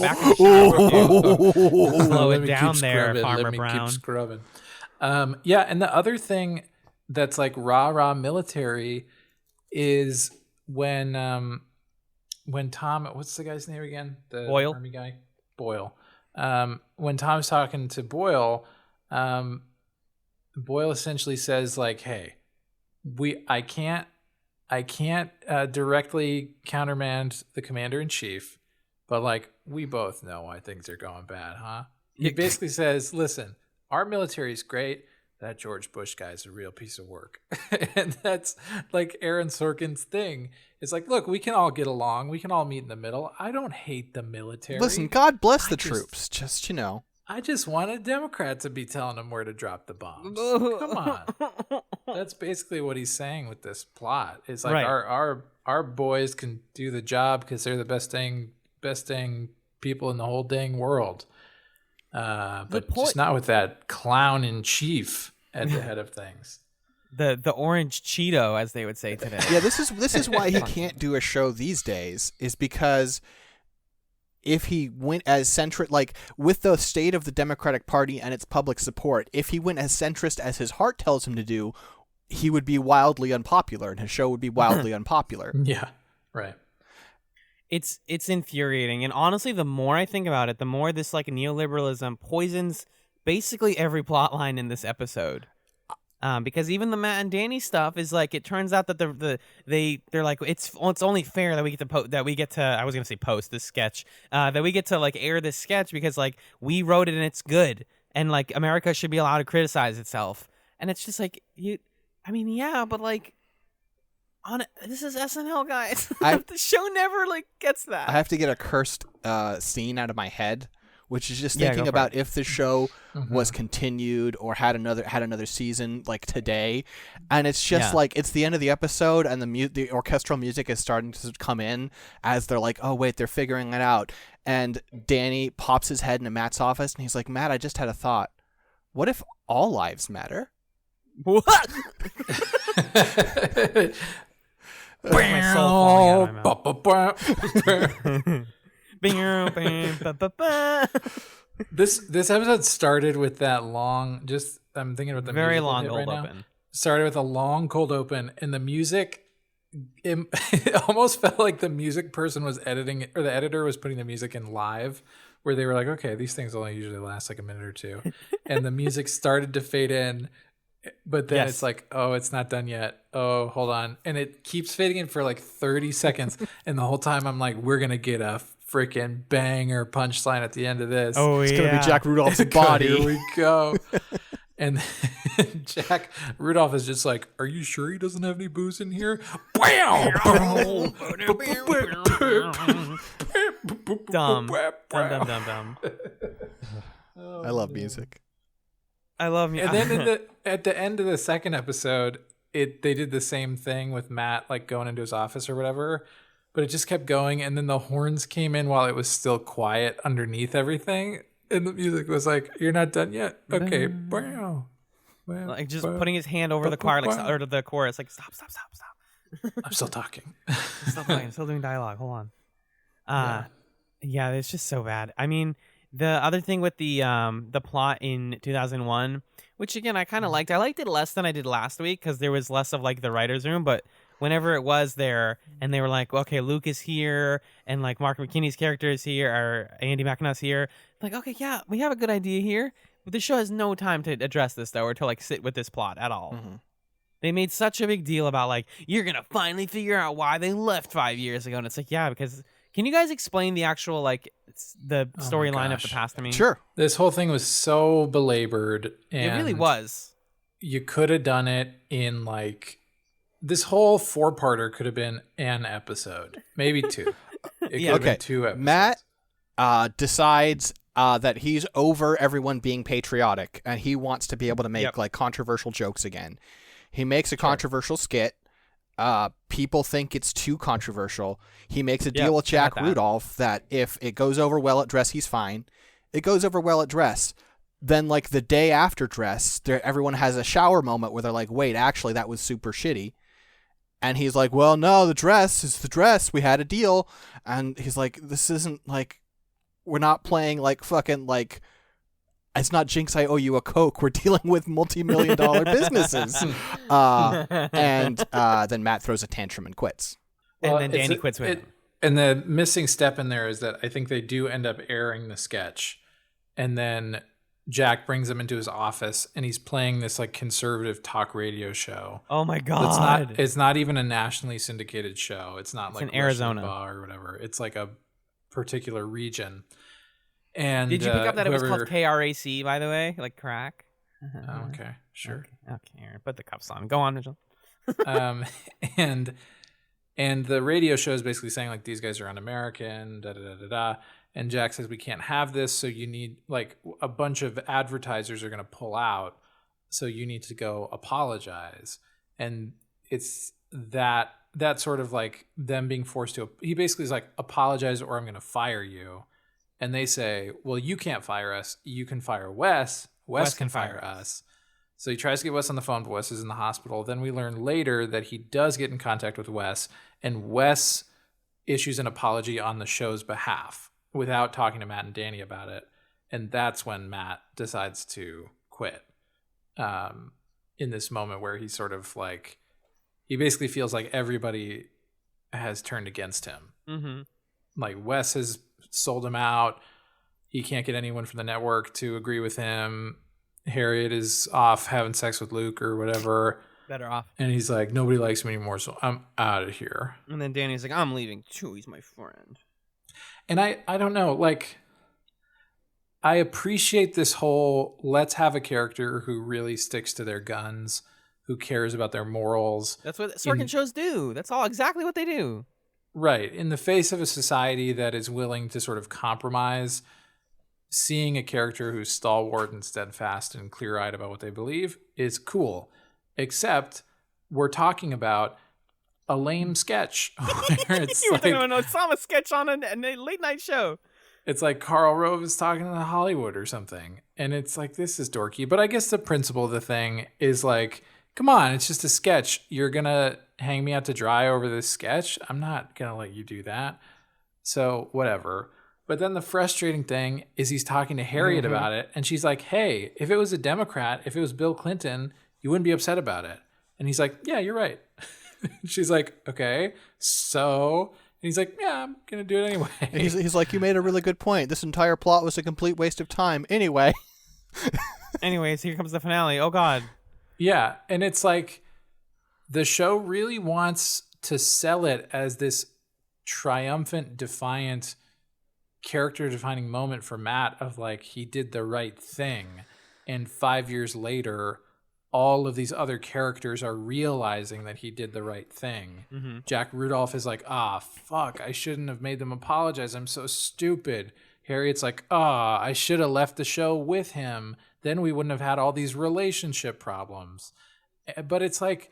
Speaker 3: Back in the shower. Slow it down there, Farmer Brown.
Speaker 1: Let me keep scrubbing. Yeah, and the other thing that's like rah military is when Tom, what's the guy's name again? The
Speaker 3: Boyle?
Speaker 1: Army guy? Boyle. When Tom's talking to Boyle, Boyle essentially says like, "Hey, I can't directly countermand the commander in chief, but like we both know why things are going bad, huh?" He basically says, "Listen, our military is great. That George Bush guy is a real piece of work," and that's like Aaron Sorkin's thing. It's like, look, we can all get along. We can all meet in the middle. I don't hate the military.
Speaker 2: Listen, God bless the troops. Just,
Speaker 1: I just want a Democrat to be telling them where to drop the bombs. Come on. That's basically what he's saying with this plot. It's like our boys can do the job because they're the best dang people in the whole dang world. But just not with that clown in chief at the head of things.
Speaker 3: The orange Cheeto, as they would say today.
Speaker 2: Yeah, this is why he can't do a show these days, is because if he went as centrist, like with the state of the Democratic Party and its public support, if he went as centrist as his heart tells him to do, he would be wildly unpopular, and his show would be wildly unpopular.
Speaker 1: Yeah, right.
Speaker 3: It's infuriating, and honestly, the more I think about it, the more this like neoliberalism poisons basically every plot line in this episode. Because even the Matt and Danny stuff is like, it turns out that they're like, it's only fair that we get to I was gonna say post this sketch, that we get to like air this sketch because like we wrote it and it's good, and like America should be allowed to criticize itself. And it's just like, yeah, but like this is SNL, guys. The show never like gets that.
Speaker 2: I have to get a cursed scene out of my head, which is just thinking about if the show was continued or had another season like today, and it's just like it's the end of the episode and the orchestral music is starting to come in as they're like, oh wait, they're figuring it out, and Danny pops his head into Matt's office and he's like, Matt, I just had a thought. What if all lives matter?
Speaker 3: What? My soul falling out of my mouth.
Speaker 1: This episode started with that long. I'm thinking about the
Speaker 3: very
Speaker 1: music
Speaker 3: long
Speaker 1: right
Speaker 3: cold
Speaker 1: now.
Speaker 3: open.
Speaker 1: Started with a long cold open, and the music. It almost felt like the music person was editing it, or the editor was putting the music in live, where they were like, "Okay, these things only usually last like a minute or two," and the music started to fade in. But then it's like, oh, it's not done yet. Oh, hold on. And it keeps fading in for like 30 seconds. And the whole time I'm like, we're going to get a freaking banger punchline at the end of this.
Speaker 3: Oh,
Speaker 2: it's going to be Jack Rudolph's body.
Speaker 1: Here we go. And Jack Rudolph is just like, are you sure he doesn't have any booze in here?
Speaker 3: Dumb.
Speaker 2: I love music.
Speaker 3: I love me.
Speaker 1: And then at the end of the second episode, they did the same thing with Matt, like going into his office or whatever, but it just kept going. And then the horns came in while it was still quiet underneath everything. And the music was like, you're not done yet. Okay. Wow.
Speaker 3: Like just putting his hand over the choir, like, or the chorus, like, stop.
Speaker 1: I'm still talking.
Speaker 3: I'm still doing dialogue. Hold on. Yeah, it's just so bad. I mean, the other thing with the plot in 2001, which again I kind of liked. I liked it less than I did last week because there was less of like the writer's room. But whenever it was there, and they were like, okay, Luke is here, and like Mark McKinney's character is here, or Andy McNaugh's here. Like, okay, yeah, we have a good idea here. But the show has no time to address this though, or to like sit with this plot at all. Mm-hmm. They made such a big deal about like, you're gonna finally figure out why they left 5 years ago, and it's like, yeah, because. Can you guys explain the actual, like, the storyline of the past to me?
Speaker 2: Sure.
Speaker 1: This whole thing was so belabored. And
Speaker 3: it really was.
Speaker 1: You could have done it in, like, this whole 4-parter could have been an episode. Maybe 2. It could have been 2 episodes.
Speaker 2: Matt decides that he's over everyone being patriotic, and he wants to be able to make, like, controversial jokes again. He makes a controversial skit. People think it's too controversial. He makes a deal with Jack Rudolph that if it goes over well at dress, he's fine. It goes over well at dress. Then, like, the day after dress, everyone has a shower moment where they're like, wait, actually, that was super shitty. And he's like, well, no, the dress is the dress. We had a deal. And he's like, this isn't, like, we're not playing, like, fucking, like, it's not Jinx, I owe you a Coke. We're dealing with multi-million-dollar businesses. And then Matt throws a tantrum and quits.
Speaker 3: And then Danny quits with him.
Speaker 1: And the missing step in there is that I think they do end up airing the sketch. And then Jack brings him into his office, and he's playing this like conservative talk radio show.
Speaker 3: Oh my God.
Speaker 1: It's not even a nationally syndicated show. It's not like
Speaker 3: in Arizona
Speaker 1: or whatever. It's like a particular region. And
Speaker 3: did you pick up that it was called KRAC, by the way? Like crack?
Speaker 1: Oh, okay, sure.
Speaker 3: Okay, put the cuffs on. Go on, Mitchell.
Speaker 1: And the radio show is basically saying like these guys are un-American, da da da da da. And Jack says we can't have this, so you need like a bunch of advertisers are going to pull out, so you need to go apologize. And it's that sort of like them being forced to. He basically is like, apologize or I'm going to fire you. And they say, well, you can't fire us. You can fire Wes. Wes can fire us. So he tries to get Wes on the phone, but Wes is in the hospital. Then we learn later that he does get in contact with Wes, and Wes issues an apology on the show's behalf without talking to Matt and Danny about it. And that's when Matt decides to quit in this moment where he's sort of like, he basically feels like everybody has turned against him. Mm-hmm. Like Wes has sold him out. He can't get anyone from the network to agree with him. Harriet is off having sex with Luke or whatever.
Speaker 3: Better off.
Speaker 1: And he's like, nobody likes me anymore, so I'm out of here.
Speaker 3: And then Danny's like, I'm leaving too. He's my friend.
Speaker 1: And I don't know, like, I appreciate this whole let's have a character who really sticks to their guns, who cares about their morals.
Speaker 3: That's what Sorkin shows do. That's all exactly what they do.
Speaker 1: Right. In the face of a society that is willing to sort of compromise, seeing a character who's stalwart and steadfast and clear-eyed about what they believe is cool. Except we're talking about a lame sketch. Where it's
Speaker 3: You were
Speaker 1: like,
Speaker 3: talking about an Osama sketch on a late-night show.
Speaker 1: It's like Karl Rove is talking to Hollywood or something. And it's like, this is dorky. But I guess the principle of the thing is like, come on, it's just a sketch. You're going to hang me out to dry over this sketch? I'm not going to let you do that. So whatever. But then the frustrating thing is he's talking to Harriet about it. And she's like, hey, if it was a Democrat, if it was Bill Clinton, you wouldn't be upset about it. And he's like, yeah, you're right. She's like, okay, so... And he's like, yeah, I'm going to do it anyway.
Speaker 2: And he's like, you made a really good point. This entire plot was a complete waste of time. Anyway.
Speaker 3: Anyways, here comes the finale. Oh, God.
Speaker 1: Yeah, and it's like the show really wants to sell it as this triumphant, defiant, character-defining moment for Matt of like, he did the right thing. And 5 years later, all of these other characters are realizing that he did the right thing. Mm-hmm. Jack Rudolph is like, fuck, I shouldn't have made them apologize. I'm so stupid. Harriet's like, I should have left the show with him. Then we wouldn't have had all these relationship problems. But it's like,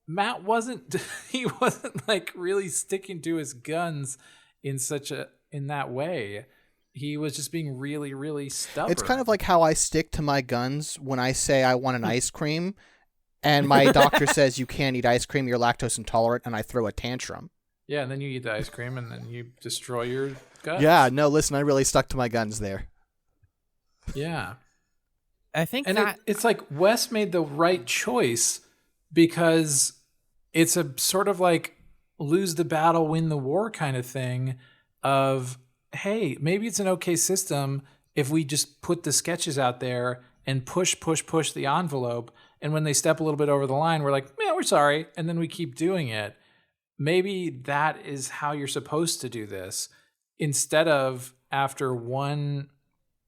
Speaker 1: Matt wasn't like really sticking to his guns in that way. He was just being really, really stubborn.
Speaker 2: It's kind of like how I stick to my guns when I say I want an ice cream, and my doctor says you can't eat ice cream, you're lactose intolerant, and I throw a tantrum.
Speaker 1: Yeah, and then you eat the ice cream, and then you destroy your guts.
Speaker 2: Yeah, no, listen, I really stuck to my guns there.
Speaker 1: Yeah.
Speaker 3: I think
Speaker 1: it's like Wes made the right choice because it's a sort of like lose the battle, win the war kind of thing of... hey, maybe it's an okay system if we just put the sketches out there and push the envelope. And when they step a little bit over the line, we're like, man, we're sorry. And then we keep doing it. Maybe that is how you're supposed to do this. Instead of after one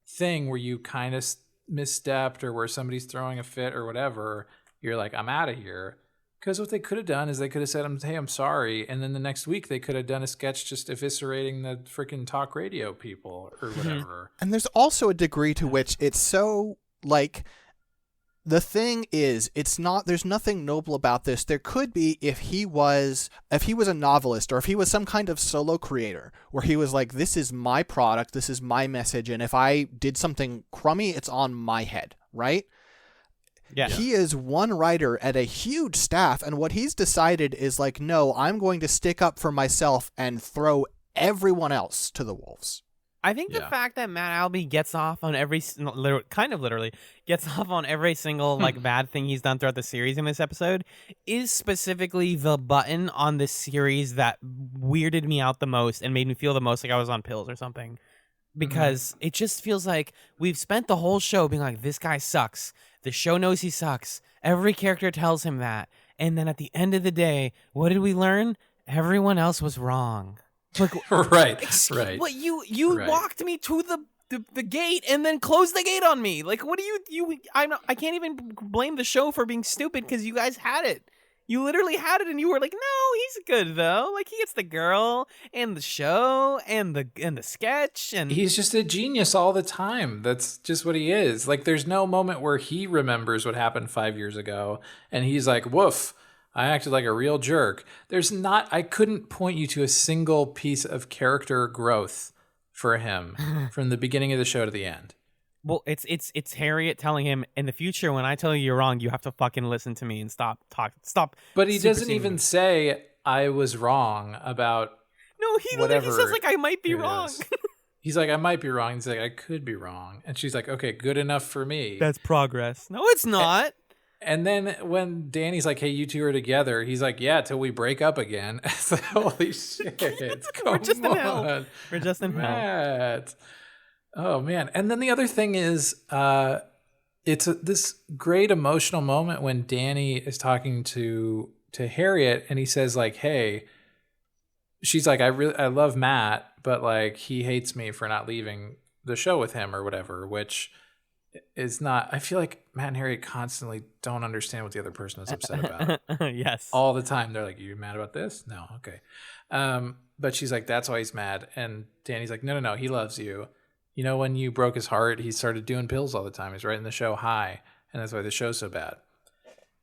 Speaker 1: thing where you kind of misstepped or where somebody's throwing a fit or whatever, you're like, I'm out of here. Because what they could have done is they could have said, hey, I'm sorry. And then the next week they could have done a sketch just eviscerating the freaking talk radio people or whatever.
Speaker 2: And there's also a degree to which it's so, like, the thing is, there's nothing noble about this. There could be if he was a novelist or if he was some kind of solo creator where he was like, this is my product, this is my message, and if I did something crummy, it's on my head, right? Yeah. He is one writer at a huge staff, and what he's decided is like, no, I'm going to stick up for myself and throw everyone else to the wolves.
Speaker 3: I think the fact that Matt Albee gets off on literally gets off on every single like bad thing he's done throughout the series in this episode is specifically the button on this series that weirded me out the most and made me feel the most like I was on pills or something. Because it just feels like we've spent the whole show being like, this guy sucks. The show knows he sucks. Every character tells him that. And then at the end of the day, what did we learn? Everyone else was wrong. Like,
Speaker 1: right.
Speaker 3: What you walked me to the gate and then closed the gate on me. Like, what do you I can't even blame the show for being stupid because you guys had it. You literally had it, and you were like, "No, he's good though. Like he gets the girl and the show and the sketch, and
Speaker 1: he's just a genius all the time. That's just what he is. Like, there's no moment where he remembers what happened 5 years ago, and he's like, "Woof, I acted like a real jerk." I couldn't point you to a single piece of character growth for him from the beginning of the show to the end.
Speaker 3: Well, it's Harriet telling him, in the future, when I tell you you're wrong, you have to fucking listen to me and stop.
Speaker 1: But he doesn't even say, I was wrong about
Speaker 3: No, he literally says, like, I might be wrong.
Speaker 1: He's like, I might be wrong. He's like, I could be wrong. And she's like, okay, good enough for me.
Speaker 3: That's progress. No, it's not.
Speaker 1: And then when Danny's like, hey, you two are together, he's like, yeah, till we break up again. It's like, holy shit.
Speaker 3: We're just in hell. We're just in hell.
Speaker 1: Oh, man. And then the other thing is, it's this great emotional moment when Danny is talking to Harriet, and he says like, "Hey," she's like, I love Matt, but like he hates me for not leaving the show with him or whatever," which is not. I feel like Matt and Harriet constantly don't understand what the other person is upset about.
Speaker 3: Yes,
Speaker 1: all the time. They're like, "You mad about this?" No, okay. But she's like, "That's why he's mad," and Danny's like, No, he loves you. You know, when you broke his heart, he started doing pills all the time. He's writing the show high, and that's why the show's so bad.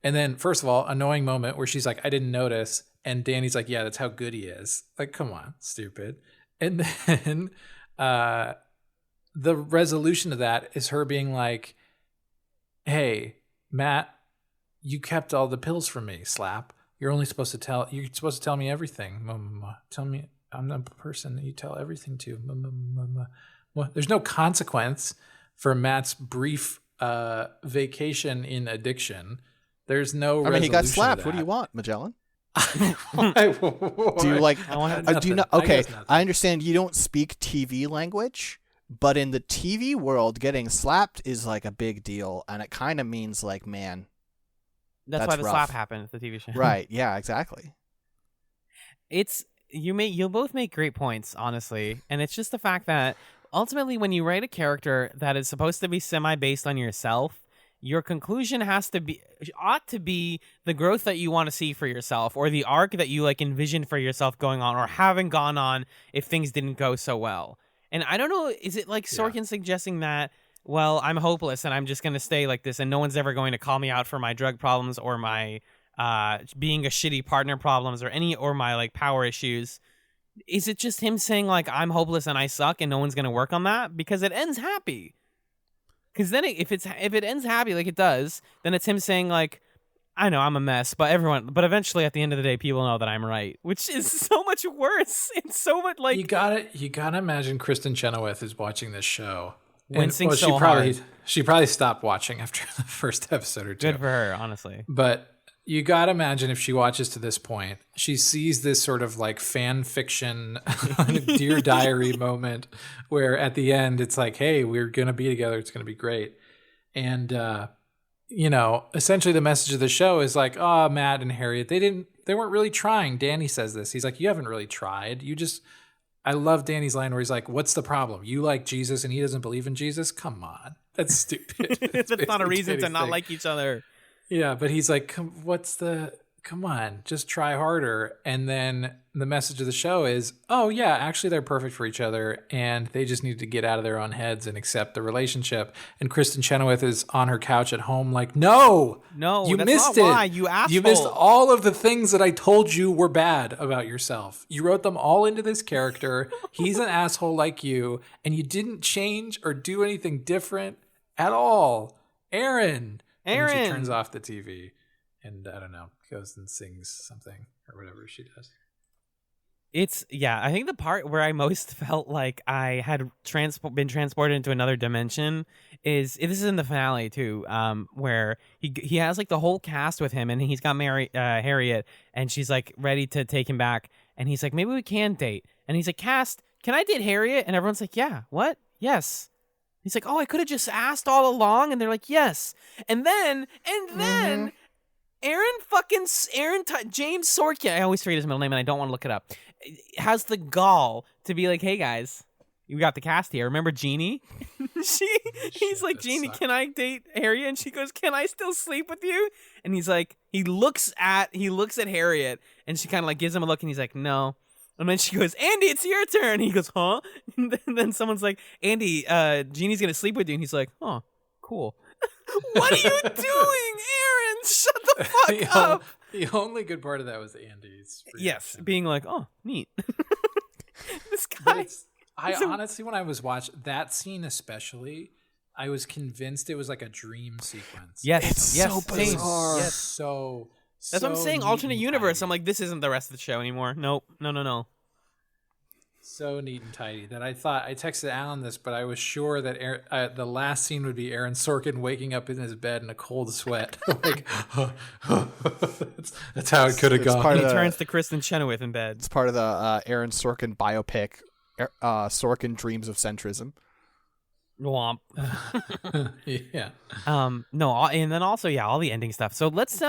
Speaker 1: And then, first of all, annoying moment where she's like, "I didn't notice," and Danny's like, "Yeah, that's how good he is." Like, come on, stupid. And then the resolution to that is her being like, "Hey, Matt, you kept all the pills from me, Slap. You're supposed to tell me everything. Tell me, I'm the person that you tell everything to. Well, there's no consequence for Matt's brief vacation in addiction. There's no resolution.
Speaker 2: I mean, he got slapped.
Speaker 1: To
Speaker 2: what do you want, Magellan?
Speaker 1: Do
Speaker 2: you like? Do you know? Okay,
Speaker 1: I
Speaker 2: understand you don't speak TV language, but in the TV world, getting slapped is like a big deal, and it kind of means like, man.
Speaker 3: That's why the
Speaker 2: rough.
Speaker 3: slap happened at the TV show.
Speaker 2: Right? Yeah, exactly.
Speaker 3: You'll both make great points, honestly, and it's just the fact that ultimately, when you write a character that is supposed to be semi-based on yourself, your conclusion ought to be the growth that you want to see for yourself, or the arc that you like envision for yourself going on, or having gone on if things didn't go so well. And I don't know, is it like Sorkin suggesting that, well, I'm hopeless and I'm just going to stay like this and no one's ever going to call me out for my drug problems or my being a shitty partner problems or my like power issues? Is it just him saying like, I'm hopeless and I suck and no one's going to work on that? Because it ends happy. Because then if it ends happy like it does, then it's him saying like, I know I'm a mess, but eventually at the end of the day, people know that I'm right, which is so much worse. It's so much like
Speaker 1: you gotta imagine Kristen Chenoweth is watching this show.
Speaker 3: Wincing so hard.
Speaker 1: She probably stopped watching after the first episode or two.
Speaker 3: Good for her, honestly.
Speaker 1: But you gotta imagine if she watches to this point, she sees this sort of like fan fiction Dear Diary moment where at the end it's like, hey, we're gonna be together, it's gonna be great. And essentially the message of the show is like, oh, Matt and Harriet, they weren't really trying. Danny says this. He's like, you haven't really tried. I love Danny's line where he's like, what's the problem? You like Jesus and he doesn't believe in Jesus? Come on. That's stupid.
Speaker 3: It's not a reason to not like each other.
Speaker 1: Yeah, but he's like, come on, just try harder. And then the message of the show is, oh yeah, actually they're perfect for each other and they just need to get out of their own heads and accept the relationship. And Kristen Chenoweth is on her couch at home like, no,
Speaker 3: you
Speaker 1: that's
Speaker 3: missed
Speaker 1: not
Speaker 3: it.
Speaker 1: Why,
Speaker 3: you asshole.
Speaker 1: You missed all of the things that I told you were bad about yourself. You wrote them all into this character. He's an asshole like you, and you didn't change or do anything different at all. Aaron. And then she turns off the TV and I don't know, goes and sings something or whatever she does.
Speaker 3: I think the part where I most felt like I had been transported into another dimension this is in the finale too, where he has like the whole cast with him and he's got Harriet and she's like ready to take him back and he's like, maybe we can date. And he's like, cast, can I date Harriet? And everyone's like, yeah, what? Yes. He's like, oh, I could have just asked all along. And they're like, yes. And then James Sorkin, I always forget his middle name and I don't want to look it up, has the gall to be like, hey guys, you got the cast here. Remember Jeannie? He's like, Jeannie, can I date Harriet? And she goes, can I still sleep with you? And he's like, he looks at Harriet and she kind of like gives him a look and he's like, no. And then she goes, Andy, it's your turn. And he goes, huh? And then someone's like, Andy, Jeannie's going to sleep with you. And he's like, oh, cool. What are you doing, Aaron? Shut the fuck up.
Speaker 1: The only good part of that was Andy's reaction.
Speaker 3: Yes, being like, oh, neat. This guy.
Speaker 1: Honestly, when I was watching that scene especially, I was convinced it was like a dream sequence.
Speaker 3: Yes,
Speaker 2: it's so bizarre.
Speaker 1: Yes. So
Speaker 3: that's what I'm saying. Alternate universe. I'm like, this isn't the rest of the show anymore. Nope. No.
Speaker 1: So neat and tidy that I texted Alan this, but I was sure that the last scene would be Aaron Sorkin waking up in his bed in a cold sweat. Like, that's how it could have gone.
Speaker 3: He turns to Kristen Chenoweth in bed.
Speaker 2: It's part of the Aaron Sorkin biopic, Sorkin Dreams of Centrism.
Speaker 3: Womp.
Speaker 1: Yeah.
Speaker 3: No, and then also, yeah, all the ending stuff. So let's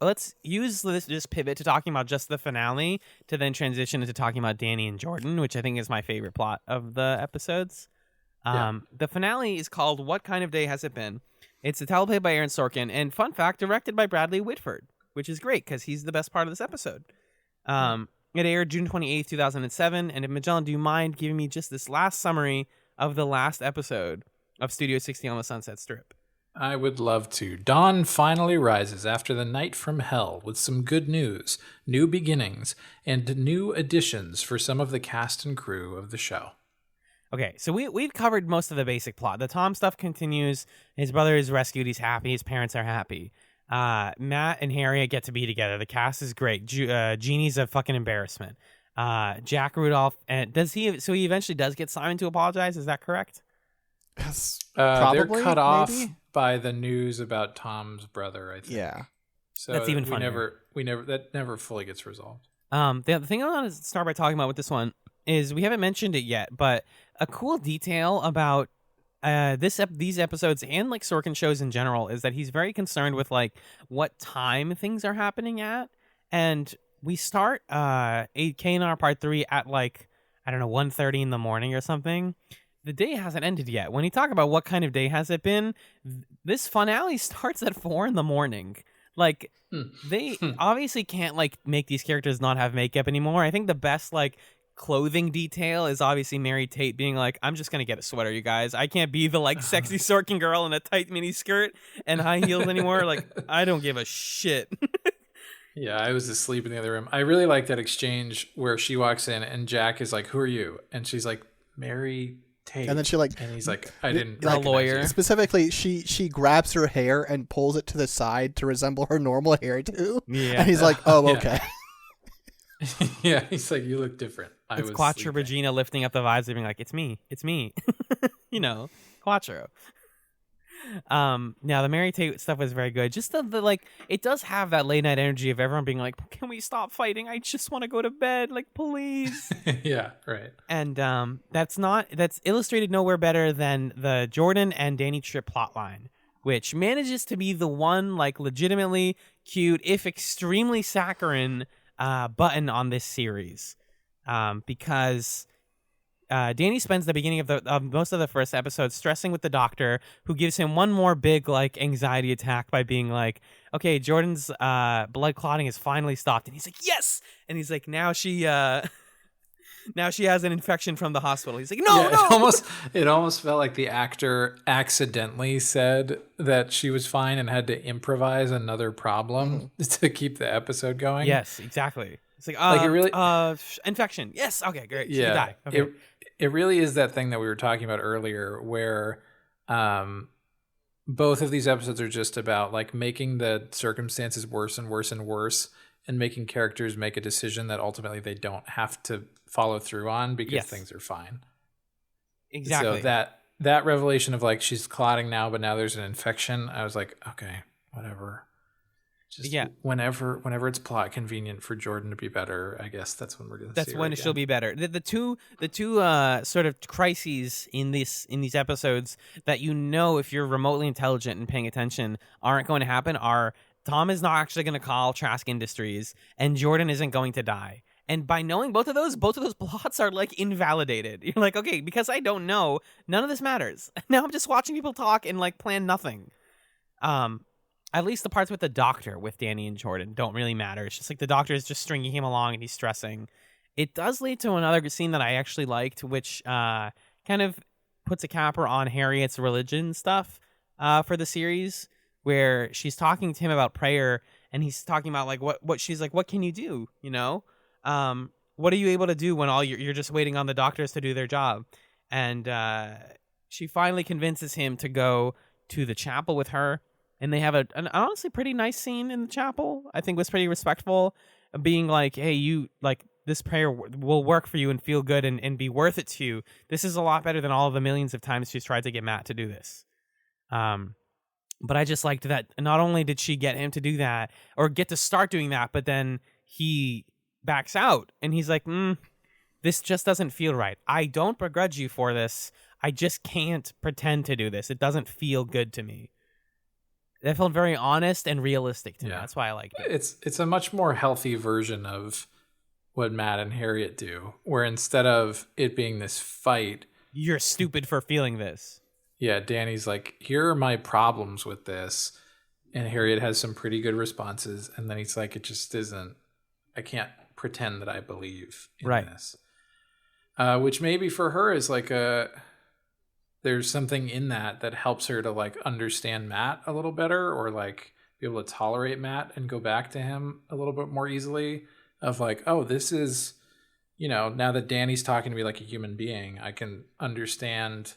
Speaker 3: let's use this pivot to talking about just the finale to then transition into talking about Danny and Jordan, which I think is my favorite plot of the episodes. The finale is called "What Kind of Day Has It Been?" It's a teleplay by Aaron Sorkin, and fun fact, directed by Bradley Whitford, which is great because he's the best part of this episode. It aired June 28th, 2007. And Magellan, do you mind giving me just this last summary of the last episode of Studio 60 on the Sunset Strip?
Speaker 1: I would love to. Dawn finally rises after the night from hell with some good news, new beginnings, and new additions for some of the cast and crew of the show.
Speaker 3: Okay, so we've covered most of the basic plot. The Tom stuff continues. His brother is rescued. He's happy. His parents are happy. Matt and Harriet get to be together. The cast is great. Jeannie's a fucking embarrassment. Jack Rudolph, and he eventually does get Simon to apologize. Is that correct?
Speaker 2: Probably,
Speaker 1: they're cut off
Speaker 2: maybe?
Speaker 1: by the news about Tom's brother, I think.
Speaker 2: Yeah.
Speaker 3: So that's even funnier.
Speaker 1: That never fully gets resolved.
Speaker 3: The thing I want to start by talking about with this one is we haven't mentioned it yet, but a cool detail about these episodes and like Sorkin shows in general is that he's very concerned with like what time things are happening at, and we start K&R Part 3 at like, I don't know, 1:30 in the morning or something. The day hasn't ended yet. When you talk about what kind of day has it been, this finale starts at 4 in the morning. Like, they obviously can't like make these characters not have makeup anymore. I think the best like clothing detail is obviously Mary Tate being like, I'm just gonna get a sweater, you guys. I can't be the like sexy Sorkin girl in a tight mini skirt and high heels anymore. Like, I don't give a shit.
Speaker 1: Yeah, I was asleep in the other room. I really like that exchange where she walks in and Jack is like, "Who are you?" And she's like, "Mary Tate."
Speaker 2: And then she like,
Speaker 1: and he's like, "I didn't."
Speaker 3: Like, a lawyer.
Speaker 2: Specifically, she grabs her hair and pulls it to the side to resemble her normal hair too.
Speaker 3: Yeah.
Speaker 2: And he's like, "Oh,
Speaker 1: Yeah.
Speaker 2: okay."
Speaker 1: Yeah, he's like, "You look different."
Speaker 3: It's Quattro Regina lifting up the vibes and being like, it's me. You know, Quattro. Now the Mary Tate stuff was very good. Just the like, it does have that late night energy of everyone being like, can we stop fighting? I just want to go to bed. Like, please.
Speaker 1: Yeah, right.
Speaker 3: And that's illustrated nowhere better than the Jordan and Danny Tripp plotline, which manages to be the one like legitimately cute, if extremely saccharine, button on this series. Because Danny spends the beginning of most of the first episode stressing with the doctor, who gives him one more big like anxiety attack by being like, okay, Jordan's blood clotting has finally stopped, and he's like, yes, and he's like, now she has an infection from the hospital. He's like, no.
Speaker 1: It almost felt like the actor accidentally said that she was fine and had to improvise another problem to keep the episode going.
Speaker 3: Yes, exactly. It's like,
Speaker 1: it really
Speaker 3: infection. Yes, okay, great. She
Speaker 1: yeah,
Speaker 3: could die. Okay.
Speaker 1: It really is that thing that we were talking about earlier, where both of these episodes are just about like making the circumstances worse and worse and worse, and making characters make a decision that ultimately they don't have to follow through on because things are fine.
Speaker 3: Exactly.
Speaker 1: So that revelation of like, she's clotting now, but now there's an infection. I was like, okay, whatever. Just whenever it's plot convenient for Jordan to be better, I guess that's when we're gonna.
Speaker 3: That's
Speaker 1: see her
Speaker 3: when
Speaker 1: again.
Speaker 3: she'll be better. The two sort of crises in these episodes that, you know, if you're remotely intelligent and paying attention, aren't going to happen are Tom is not actually going to call Trask Industries, and Jordan isn't going to die. And by knowing both of those plots are like invalidated. You're like, okay, because I don't know, none of this matters. Now I'm just watching people talk and like plan nothing. At least the parts with the doctor with Danny and Jordan don't really matter. It's just like the doctor is just stringing him along and he's stressing. It does lead to another scene that I actually liked, which kind of puts a capper on Harriet's religion stuff for the series, where she's talking to him about prayer, and he's talking about like what she's like, what can you do? You know, what are you able to do when all you're just waiting on the doctors to do their job? And she finally convinces him to go to the chapel with her. And they have an honestly pretty nice scene in the chapel. I think was pretty respectful, being like, hey, you like, this prayer will work for you and feel good and be worth it to you. This is a lot better than all of the millions of times she's tried to get Matt to do this. But I just liked that not only did she get him to do that or get to start doing that, but then he backs out and he's like, this just doesn't feel right. I don't begrudge you for this. I just can't pretend to do this. It doesn't feel good to me. That felt very honest and realistic to me. That's why I liked it.
Speaker 1: It's a much more healthy version of what Matt and Harriet do, where instead of it being this fight,
Speaker 3: you're stupid for feeling this.
Speaker 1: Yeah, Danny's like, here are my problems with this. And Harriet has some pretty good responses. And then he's like, it just isn't, I can't pretend that I believe in this. Which maybe for her is like there's something in that helps her to like understand Matt a little better, or like be able to tolerate Matt and go back to him a little bit more easily, of like, oh, this is, now that Danny's talking to me like a human being, I can understand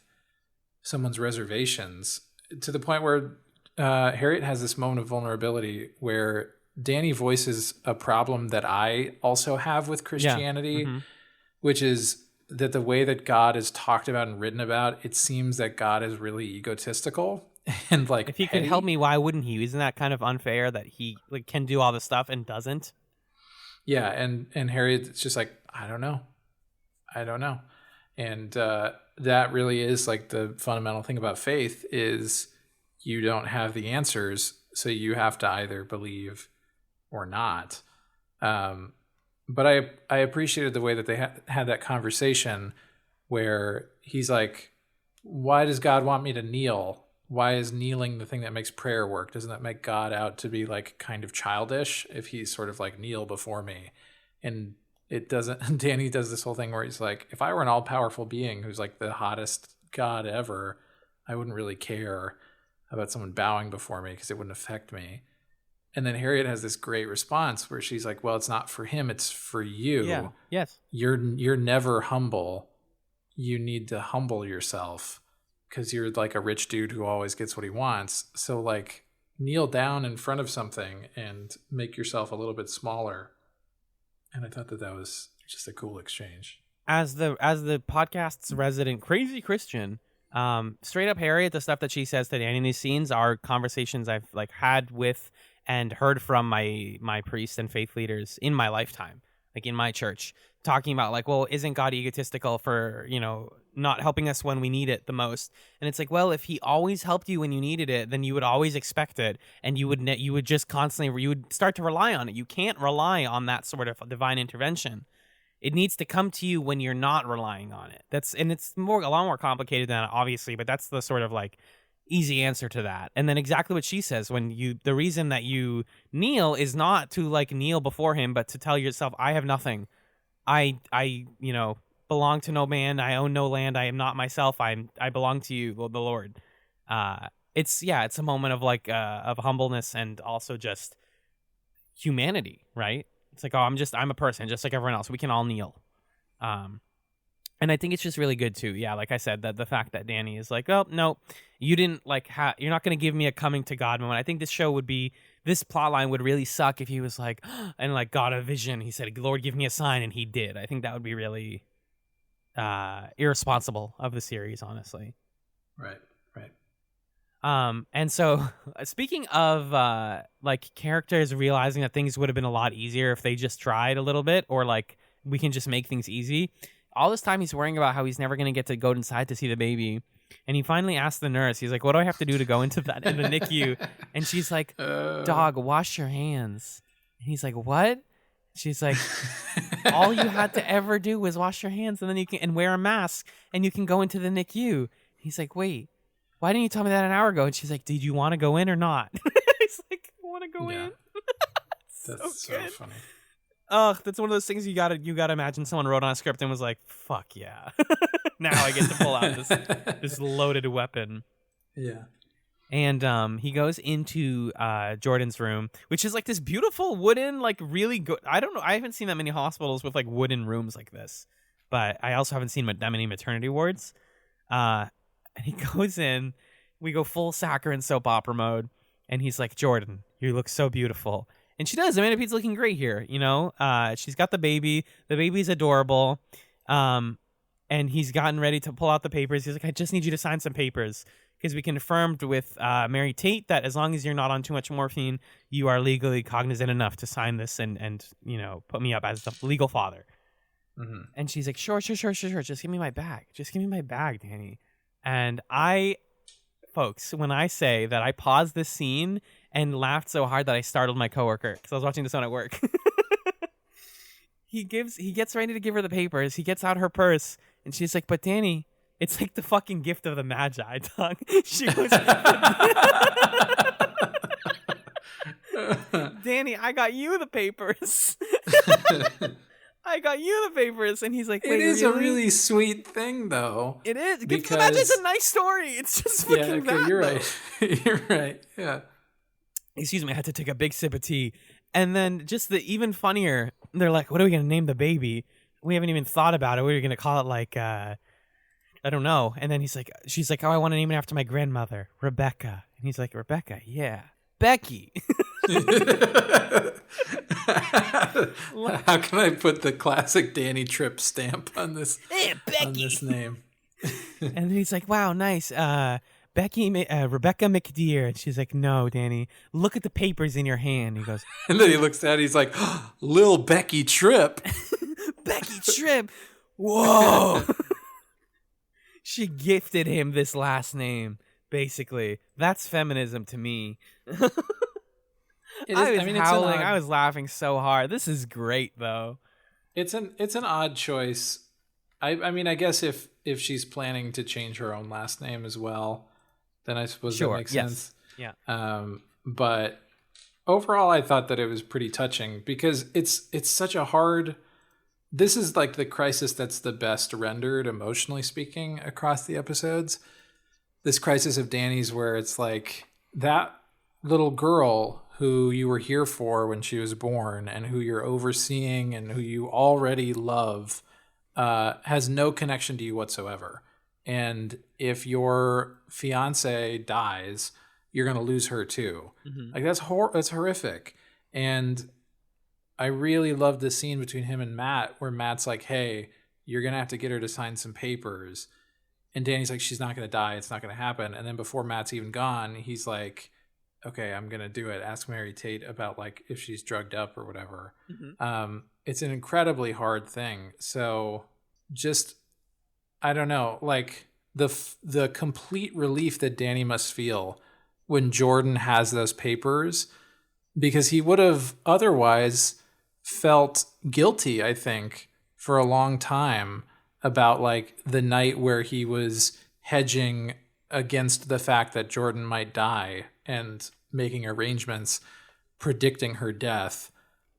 Speaker 1: someone's reservations, to the point where Harriet has this moment of vulnerability where Danny voices a problem that I also have with Christianity, which is that the way that God is talked about and written about, it seems that God is really egotistical and like,
Speaker 3: if he could help me, why wouldn't he? Isn't that kind of unfair that he like can do all this stuff and doesn't?
Speaker 1: Yeah, and Harriet's just like, I don't know. And that really is like the fundamental thing about faith, is you don't have the answers, so you have to either believe or not. But I appreciated the way that they had that conversation where he's like, why does God want me to kneel? Why is kneeling the thing that makes prayer work? Doesn't that make God out to be like kind of childish if he's sort of like, kneel before me? And it doesn't. Danny does this whole thing where he's like, if I were an all-powerful being who's like the hottest God ever, I wouldn't really care about someone bowing before me because it wouldn't affect me. And then Harriet has this great response where she's like, well, it's not for him, it's for you.
Speaker 3: Yeah. Yes.
Speaker 1: You're never humble. You need to humble yourself because you're like a rich dude who always gets what he wants. So like, kneel down in front of something and make yourself a little bit smaller. And I thought that was just a cool exchange.
Speaker 3: As the podcast's resident crazy Christian, straight up Harriet, the stuff that she says to Danny in these scenes are conversations I've like had with and heard from my priests and faith leaders in my lifetime, like in my church, talking about like, well, isn't God egotistical for, not helping us when we need it the most? And it's like, well, if he always helped you when you needed it, then you would always expect it, and you would just constantly, you would start to rely on it. You can't rely on that sort of divine intervention. It needs to come to you when you're not relying on it. It's a lot more complicated than that, obviously, but that's the sort of like easy answer to that. And then exactly what she says, the reason that you kneel is not to like kneel before him, but to tell yourself, I have nothing. I belong to no man. I own no land. I am not myself. I belong to you, the Lord. It's a moment of like of humbleness and also just humanity, right? It's like, I'm a person just like everyone else. We can all kneel. And I think it's just really good too. Yeah, like I said, that the fact that Danny is like, oh no, you didn't like you're not going to give me a coming to God moment. I think this plot line would really suck if he was like, and like got a vision. He said, Lord, give me a sign, and he did. I think that would be really irresponsible of the series, honestly.
Speaker 1: Right.
Speaker 3: And so speaking of like characters realizing that things would have been a lot easier if they just tried a little bit, or like we can just make things easy. All this time he's worrying about how he's never going to get to go inside to see the baby. And he finally asks the nurse, he's like, what do I have to do to go into the NICU? And she's like, dog, wash your hands. And he's like, what? She's like, all you had to ever do was wash your hands, and then you can and wear a mask, and you can go into the NICU. He's like, wait, why didn't you tell me that an hour ago? And she's like, did you want to go in or not? He's like, I want to go in.
Speaker 1: That's so funny.
Speaker 3: That's one of those things you gotta imagine someone wrote on a script and was like, fuck yeah. Now I get to pull out this loaded weapon.
Speaker 1: Yeah.
Speaker 3: And he goes into Jordan's room, which is like this beautiful wooden, like really good. I don't know. I haven't seen that many hospitals with like wooden rooms like this, but I also haven't seen that many maternity wards. And he goes in, we go full saccharine soap opera mode, and he's like, Jordan, you look so beautiful. And she does. Amanda Pete's looking great here, She's got the baby. The baby's adorable. And he's gotten ready to pull out the papers. He's like, I just need you to sign some papers. Because we confirmed with Mary Tate that as long as you're not on too much morphine, you are legally cognizant enough to sign this and put me up as the legal father. And she's like, sure. Just give me my bag. Just give me my bag, Danny. And folks, when I say that I paused this scene and laughed so hard that I startled my coworker because I was watching this one at work. He gets ready to give her the papers. He gets out her purse and she's like, but Danny, it's like the fucking gift of the Magi, dog. She was Danny, I got you the papers. I got you the papers. And he's like, wait,
Speaker 1: it is
Speaker 3: really?
Speaker 1: a really sweet thing, though.
Speaker 3: It is.
Speaker 1: Because...
Speaker 3: Imagine it's a nice story. It's just fucking that.
Speaker 1: You're right. You're right. Yeah.
Speaker 3: Excuse me. I had to take a big sip of tea. And then just the even funnier, they're like, what are we going to name the baby? We haven't even thought about it. What are we going to call it? Like, I don't know. And then she's like, oh, I want to name it after my grandmother, Rebecca. And he's like, Rebecca? Yeah. Becky.
Speaker 1: How can I put the classic Danny Tripp stamp on this?
Speaker 3: Hey, Becky.
Speaker 1: On this name?
Speaker 3: And then he's like, "Wow, nice, Rebecca McDeer." And she's like, "No, Danny, look at the papers in your hand." He goes,
Speaker 1: and then he looks at it. He's like, oh, "Lil Becky Tripp."
Speaker 3: Becky Tripp. Whoa. She gifted him this last name. Basically, that's feminism to me. I was howling. I was laughing so hard. This is great, though.
Speaker 1: It's an odd choice. I mean, I guess if she's planning to change her own last name as well, then I suppose that makes sense.
Speaker 3: Yeah.
Speaker 1: But overall, I thought that it was pretty touching because it's such a hard. This is like the crisis that's the best rendered, emotionally speaking, across the episodes. This crisis of Danny's where it's like that little girl who you were here for when she was born and who you're overseeing and who you already love has no connection to you whatsoever. And if your fiance dies, you're going to lose her too. Mm-hmm. Like that's horrific. And I really love the scene between him and Matt where Matt's like, hey, you're going to have to get her to sign some papers. And Danny's like, she's not going to die. It's not going to happen. And then before Matt's even gone, he's like, okay, I'm going to do it. Ask Mary Tate about like if she's drugged up or whatever. Mm-hmm. It's an incredibly hard thing. So just, I don't know, like the complete relief that Danny must feel when Jordan has those papers, because he would have otherwise felt guilty, I think, for a long time about like the night where he was hedging against the fact that Jordan might die and making arrangements, predicting her death.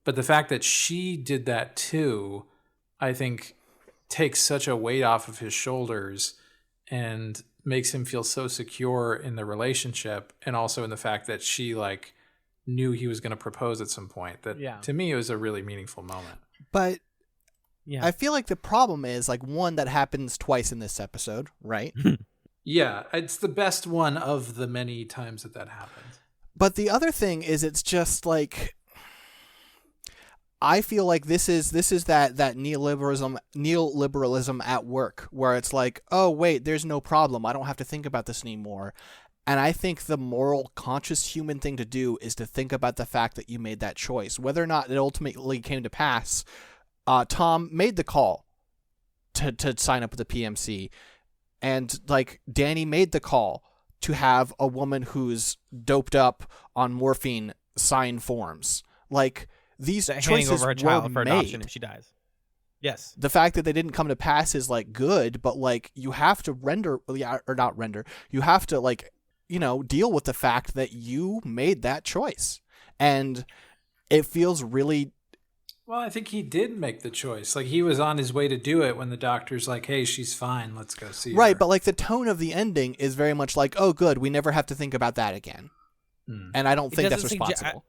Speaker 1: But the fact that she did that too, I think takes such a weight off of his shoulders and makes him feel so secure in the relationship, and also in the fact that she like knew he was going to propose at some point. That to me, it was a really meaningful moment.
Speaker 2: But I feel like the problem is like one that happens twice in this episode, right?
Speaker 1: Yeah, it's the best one of the many times that happens.
Speaker 2: But the other thing is, it's just like, I feel like this is that neoliberalism at work, where it's like, oh wait, there's no problem. I don't have to think about this anymore. And I think the moral, conscious human thing to do is to think about the fact that you made that choice, whether or not it ultimately came to pass. Tom made the call to sign up with the PMC, and like Danny made the call to have a woman who's doped up on morphine sign forms. Like, these choices
Speaker 3: over a child for
Speaker 2: made.
Speaker 3: Adoption if she dies. Yes.
Speaker 2: The fact that they didn't come to pass is like good, but like you have to you have to like, you know, deal with the fact that you made that choice. And it feels really...
Speaker 1: Well, I think he did make the choice. Like, he was on his way to do it when the doctor's like, hey, she's fine, let's go see her.
Speaker 2: Right, but like the tone of the ending is very much like, oh good, we never have to think about that again. And I don't think that's responsible.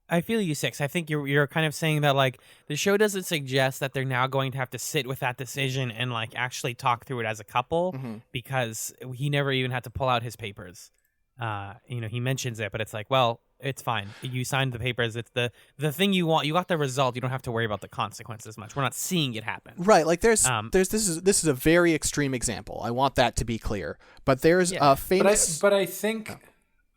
Speaker 3: I feel you, Six. I think you're kind of saying that like the show doesn't suggest that they're now going to have to sit with that decision and like actually talk through it as a couple, because he never even had to pull out his papers. You know, he mentions it, but it's like, well, it's fine. You signed the papers. It's the thing you want. You got the result. You don't have to worry about the consequences much. We're not seeing it happen.
Speaker 2: Right. Like this is a very extreme example. I want that to be clear. But there's a famous.
Speaker 1: But I think.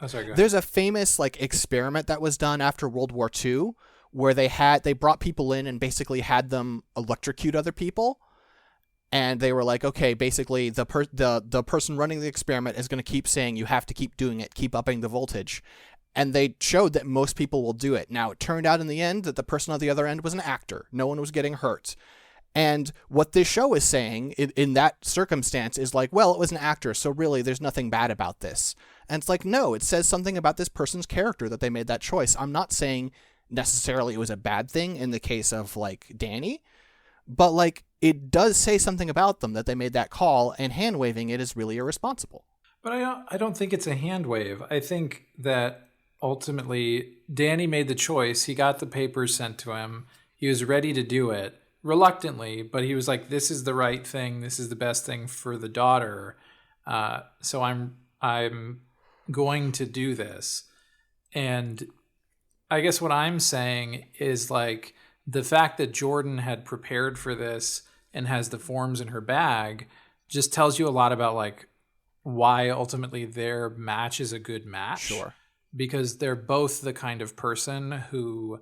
Speaker 1: Oh, sorry, go ahead.
Speaker 2: There's a famous like experiment that was done after World War II where they brought people in and basically had them electrocute other people. And they were like, okay, basically the person running the experiment is going to keep saying you have to keep doing it, keep upping the voltage. And they showed that most people will do it. Now, it turned out in the end that the person on the other end was an actor. No one was getting hurt. And what this show is saying in that circumstance is like, well, it was an actor, so really there's nothing bad about this. And it's like, no, it says something about this person's character that they made that choice. I'm not saying necessarily it was a bad thing in the case of, like, Danny, but, like, it does say something about them that they made that call, and hand-waving it is really irresponsible.
Speaker 1: But I don't think it's a hand wave. I think that ultimately Danny made the choice. He got the papers sent to him. He was ready to do it. Reluctantly, but he was like, this is the right thing. This is the best thing for the daughter. So I'm going to do this. And I guess what I'm saying is, like, the fact that Jordan had prepared for this and has the forms in her bag just tells you a lot about, like, why ultimately their match is a good match.
Speaker 2: Sure.
Speaker 1: Because they're both the kind of person who,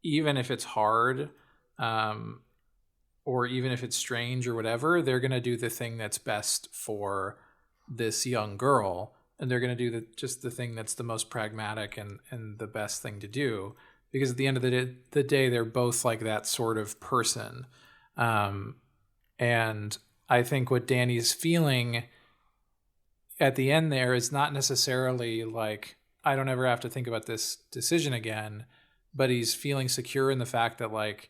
Speaker 1: even if it's hard, or even if it's strange or whatever, they're going to do the thing that's best for this young girl. And they're going to do just the thing that's the most pragmatic and the best thing to do. Because at the end of the day, they're both like that sort of person. And I think what Danny's feeling at the end there is not necessarily like, I don't ever have to think about this decision again, but he's feeling secure in the fact that, like,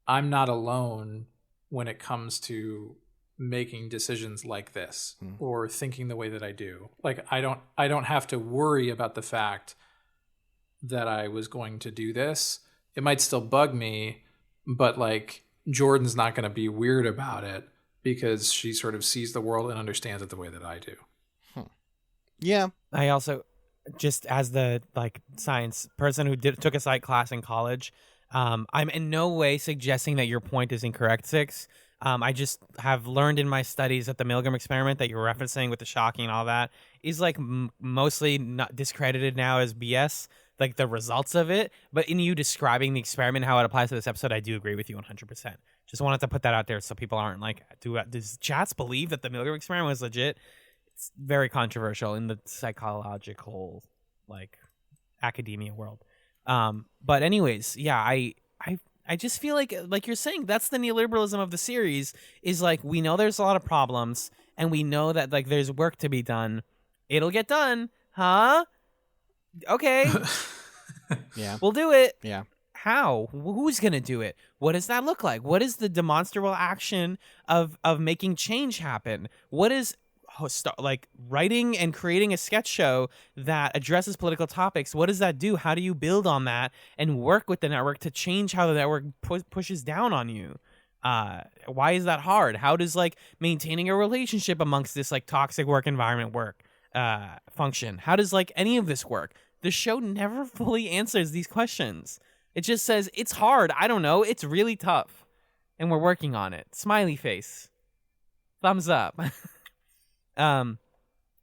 Speaker 1: I'm not alone when it comes to making decisions like this or thinking the way that I do. Like, I don't have to worry about the fact that I was going to do this. It might still bug me, but, like, Jordan's not going to be weird about it because she sort of sees the world and understands it the way that I do.
Speaker 2: Yeah.
Speaker 3: I also, just as the, like, science person who took a psych class in college, I'm in no way suggesting that your point is incorrect, Six. I just have learned in my studies that the Milgram experiment that you're referencing with the shocking and all that is, like, mostly not discredited now as BS, like the results of it. But in you describing the experiment, how it applies to this episode, I do agree with you 100%. Just wanted to put that out there so people aren't like, does Chats believe that the Milgram experiment was legit? It's very controversial in the psychological, like, academia world. But anyways, yeah, I just feel like you're saying, that's the neoliberalism of the series, is like, we know there's a lot of problems and we know that, like, there's work to be done. It'll get done. Huh? Okay.
Speaker 2: Yeah.
Speaker 3: We'll do it.
Speaker 2: Yeah.
Speaker 3: How? Who's going to do it? What does that look like? What is the demonstrable action of making change happen? What is, like, writing and creating a sketch show that addresses political topics? What does that do? How do you build on that and work with the network to change how the network pushes down on you? Why is that hard? How does, like, maintaining a relationship amongst this, like, toxic work environment function? How does, like, any of this work? The show never fully answers these questions. It just says, it's hard. I don't know. It's really tough. And we're working on it. Smiley face. Thumbs up. And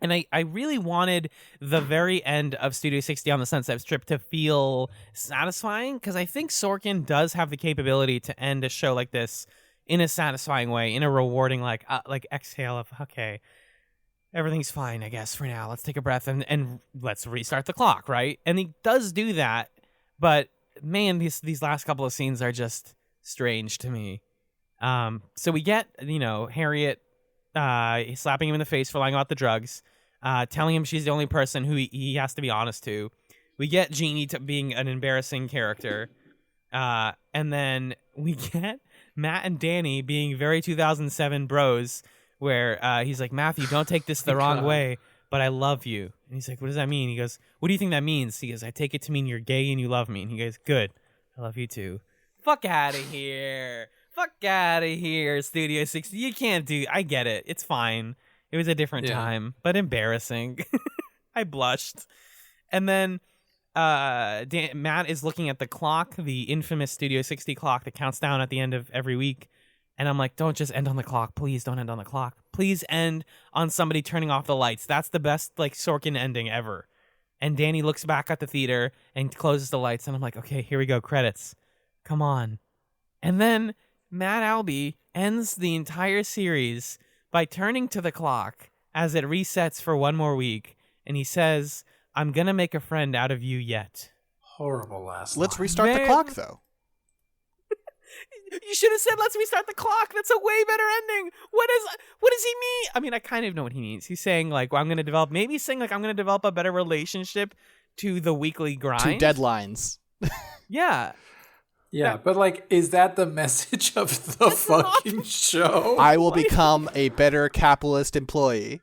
Speaker 3: I really wanted the very end of Studio 60 on the Sunset Strip to feel satisfying, because I think Sorkin does have the capability to end a show like this in a satisfying way, in a rewarding, like exhale of, okay, everything's fine, I guess, for now. Let's take a breath and let's restart the clock, right? And he does do that, but man, these last couple of scenes are just strange to me. So we get, Harriet slapping him in the face for lying about the drugs, telling him she's the only person who he has to be honest to. We get Jeannie being an embarrassing character. And then we get Matt and Danny being very 2007 bros, where he's like, Matthew, don't take this the wrong way, but I love you. And he's like, what does that mean? He goes, what do you think that means? He goes, I take it to mean you're gay and you love me. And he goes, good. I love you too. Fuck out of here. Fuck out of here, Studio 60. You can't do... I get it. It's fine. It was a different time, but embarrassing. I blushed. And then Matt is looking at the clock, the infamous Studio 60 clock that counts down at the end of every week. And I'm like, don't just end on the clock. Please don't end on the clock. Please end on somebody turning off the lights. That's the best, like, Sorkin ending ever. And Danny looks back at the theater and closes the lights. And I'm like, okay, here we go. Credits. Come on. And then Matt Albee ends the entire series by turning to the clock as it resets for one more week. And he says, I'm going to make a friend out of you yet.
Speaker 1: Horrible last
Speaker 2: Let's
Speaker 1: line.
Speaker 2: restart the clock, though.
Speaker 3: You should have said, let's restart the clock. That's a way better ending. What does he mean? I mean, I kind of know what he means. He's saying, like, well, I'm going to develop, maybe he's saying, like, I'm going to develop a better relationship to the weekly grind.
Speaker 2: To deadlines.
Speaker 3: Yeah.
Speaker 1: Yeah, but, like, is that the message of the fucking show?
Speaker 2: I will become a better capitalist employee.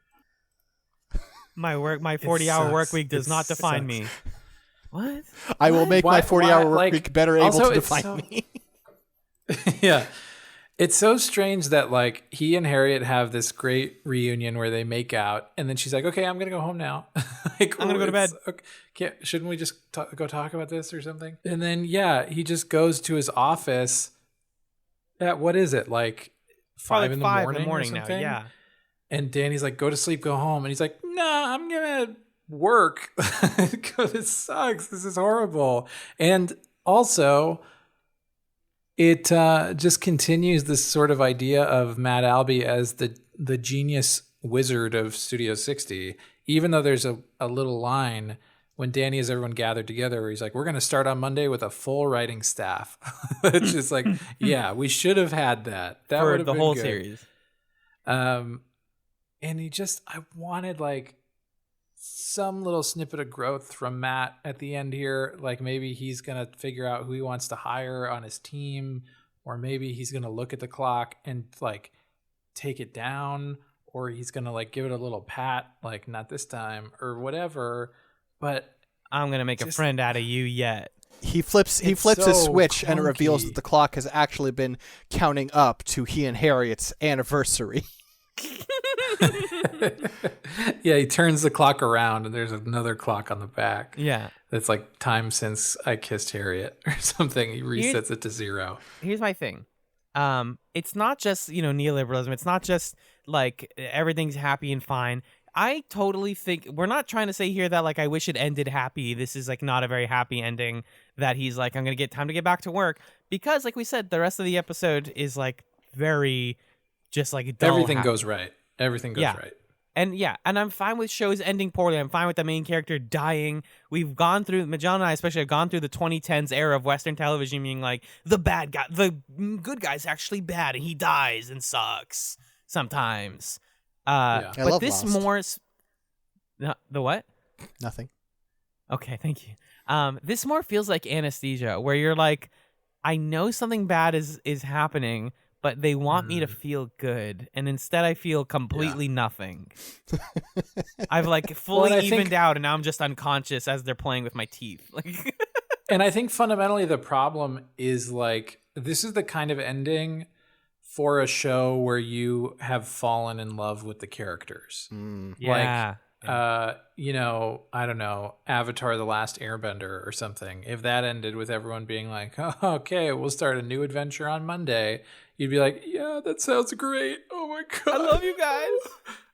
Speaker 3: My 40-hour work week does not define me. What?
Speaker 2: I will make my 40-hour work week better able to define me.
Speaker 1: Yeah. It's so strange that, like, he and Harriet have this great reunion where they make out, and then she's like, okay, I'm going to go home now. Like,
Speaker 3: I'm going to go to bed.
Speaker 1: Okay, shouldn't we just go talk about this or something? And then, yeah, he just goes to his office at, what is it, like 5 in the morning or
Speaker 3: now,
Speaker 1: something?
Speaker 3: yeah.
Speaker 1: And Danny's like, go to sleep, go home. And he's like, nah, I'm going to work. This sucks. This is horrible. And also, it just continues this sort of idea of Matt Albee as the genius wizard of Studio 60, even though there's a little line when Danny has everyone gathered together where he's like, we're going to start on Monday with a full writing staff. It's just like, yeah, we should have had that. That would
Speaker 3: For
Speaker 1: have
Speaker 3: the
Speaker 1: been
Speaker 3: whole
Speaker 1: good.
Speaker 3: series.
Speaker 1: And I wanted like some little snippet of growth from Matt at the end here. Like maybe he's going to figure out who he wants to hire on his team, or maybe he's going to look at the clock and like take it down, or he's going to like give it a little pat, like not this time or whatever. But
Speaker 3: I'm going to make a friend out of you yet.
Speaker 2: He flips his switch and it reveals that the clock has actually been counting up to he and Harriet's anniversary.
Speaker 1: Yeah, he turns the clock around and there's another clock on the back.
Speaker 3: Yeah.
Speaker 1: That's like time since I kissed Harriet or something. He resets it to 0.
Speaker 3: Here's my thing. It's not just, neoliberalism. It's not just like everything's happy and fine. I totally think we're not trying to say here that like I wish it ended happy. This is like not a very happy ending that he's like, I'm going to get time to get back to work, because like we said, the rest of the episode is like very just like dull
Speaker 1: Everything
Speaker 3: happy.
Speaker 1: goes right. Everything goes right.
Speaker 3: And I'm fine with shows ending poorly. I'm fine with the main character dying. We've gone through, Magellan and I especially have gone through the 2010s era of Western television being like, the good guy's actually bad and he dies and sucks sometimes.
Speaker 2: I
Speaker 3: but
Speaker 2: love
Speaker 3: this
Speaker 2: Lost.
Speaker 3: The what?
Speaker 2: Nothing.
Speaker 3: Okay, thank you. This more feels like Anesthesia, where you're like, I know something bad is happening, but they want me to feel good, and instead I feel completely nothing. I've like fully evened out, and now I'm just unconscious as they're playing with my teeth. Like,
Speaker 1: and I think fundamentally the problem is like, this is the kind of ending for a show where you have fallen in love with the characters.
Speaker 3: yeah.
Speaker 1: Like, I don't know, Avatar: The Last Airbender or something. If that ended with everyone being like, oh, okay, we'll start a new adventure on Monday, you'd be like, yeah, that sounds great. Oh my God.
Speaker 3: I love you guys.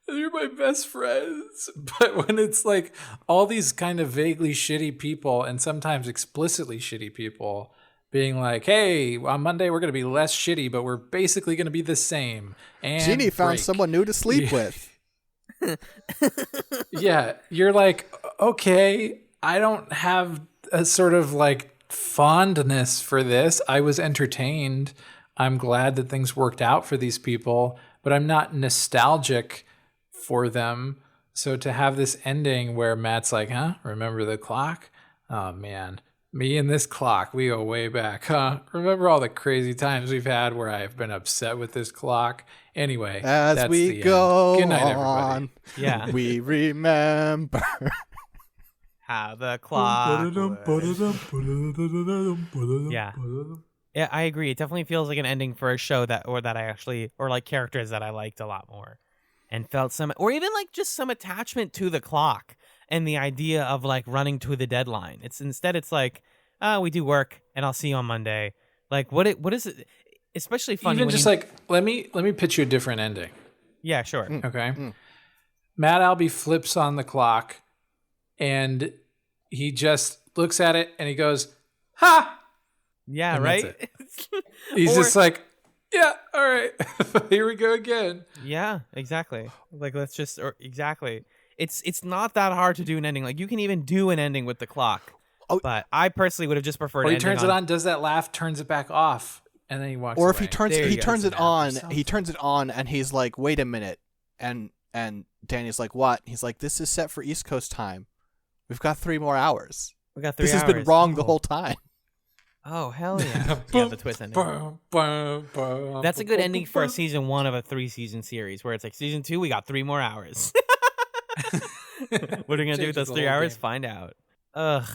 Speaker 1: You're my best friends. But when it's like all these kind of vaguely shitty people and sometimes explicitly shitty people being like, hey, on Monday we're going to be less shitty, but we're basically going to be the same. And
Speaker 2: Jeannie found someone new to sleep with.
Speaker 1: Yeah, you're like, okay, I don't have a sort of like fondness for this. I was entertained. I'm glad that things worked out for these people, but I'm not nostalgic for them. So to have this ending where Matt's like, huh, remember the clock? Oh man, me and this clock, we go way back, huh? Remember all the crazy times we've had where I've been upset with this clock? Anyway,
Speaker 2: as
Speaker 1: that's
Speaker 2: we
Speaker 1: the
Speaker 2: go
Speaker 1: end. Good night, everybody.
Speaker 2: on,
Speaker 3: Yeah.
Speaker 2: we remember
Speaker 3: How the clock. Yeah. Yeah, I agree. It definitely feels like an ending for a show that I actually, or like characters that I liked a lot more and felt some, or even like just some attachment to the clock and the idea of like running to the deadline. Instead it's like, we do work and I'll see you on Monday. Like what is it? Especially funny.
Speaker 1: Even just like, let me pitch you a different ending.
Speaker 3: Yeah, sure.
Speaker 1: Okay. Matt Albee flips on the clock and he just looks at it and he goes, "Ha!"
Speaker 3: Yeah,
Speaker 1: And
Speaker 3: right?
Speaker 1: He's just like, "Yeah, all right, here we go again."
Speaker 3: Yeah, exactly. Like, let's just, exactly. It's not that hard to do an ending. Like, you can even do an ending with the clock.
Speaker 2: Oh.
Speaker 3: But I personally would have just preferred.
Speaker 1: Or he turns it on, does that laugh, turns it back off, and then he walks away.
Speaker 2: Or if he turns it on, and he's like, "Wait a minute," and Danny's like, "What?" He's like, "This is set for East Coast time. We've got 3 more hours.
Speaker 3: We got 3
Speaker 2: This
Speaker 3: hours.
Speaker 2: has been wrong the whole time."
Speaker 3: Oh, hell yeah. Yeah, the twist ending. That's a good ending for a season 1 of a 3-season series, where it's like, season 2, we got 3 more hours. What are we going to do with those 3 hours? Game. Find out. Ugh.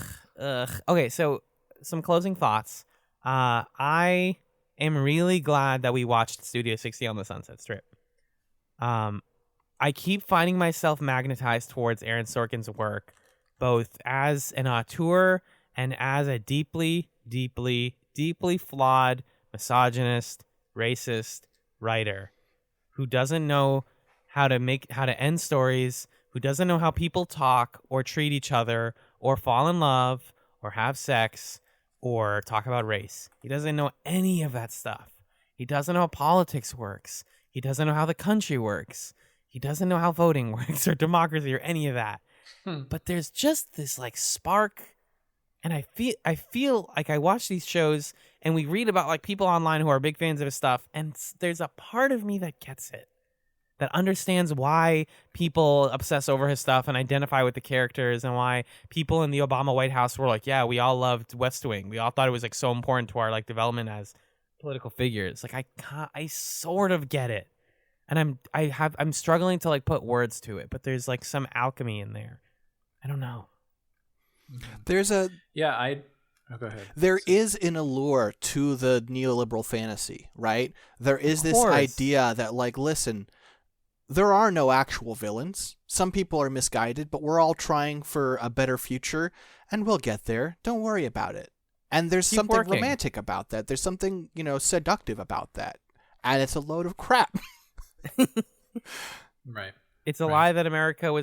Speaker 3: Okay, so some closing thoughts. I am really glad that we watched Studio 60 on the Sunset Strip. I keep finding myself magnetized towards Aaron Sorkin's work, both as an auteur and as a deeply, deeply, deeply flawed, misogynist, racist writer who doesn't know how to end stories, who doesn't know how people talk or treat each other or fall in love or have sex or talk about race. He doesn't know any of that stuff. He doesn't know how politics works. He doesn't know how the country works. He doesn't know how voting works or democracy or any of that. But there's just this like spark. And I feel like I watch these shows and we read about like people online who are big fans of his stuff. And there's a part of me that gets it, that understands why people obsess over his stuff and identify with the characters, and why people in the Obama White House were like, yeah, we all loved West Wing. We all thought it was like so important to our like development as political figures. Like I sort of get it. And I'm struggling to like put words to it, but there's like some alchemy in there. I don't know.
Speaker 2: There's a
Speaker 1: go ahead.
Speaker 2: There is an allure to the neoliberal fantasy, right? There is this idea that like, listen, there are no actual villains. Some people are misguided, but we're all trying for a better future, and we'll get there. Don't worry about it. And there's something romantic about that. There's something, seductive about that. And it's a load of crap.
Speaker 1: Right.
Speaker 3: It's a lie that America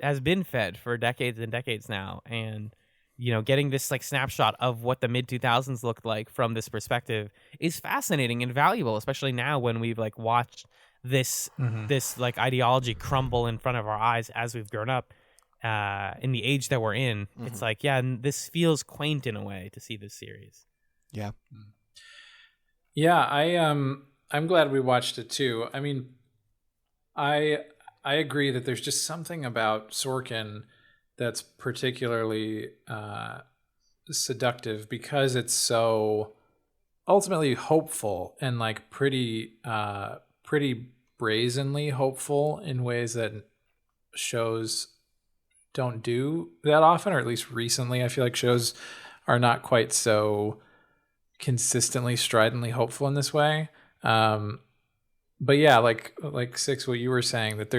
Speaker 3: has been fed for decades and decades now. And, getting this like snapshot of what the mid 2000s looked like from this perspective is fascinating and valuable, especially now when we've like watched this like ideology crumble in front of our eyes as we've grown up in the age that we're in. It's like, yeah, and this feels quaint in a way to see this series.
Speaker 2: Yeah.
Speaker 1: Yeah, I'm glad we watched it too. I mean, I agree that there's just something about Sorkin that's particularly seductive because it's so ultimately hopeful and like pretty brazenly hopeful in ways that shows don't do that often, or at least recently. I feel like shows are not quite so consistently, stridently hopeful in this way. But yeah, like Six, what you were saying, that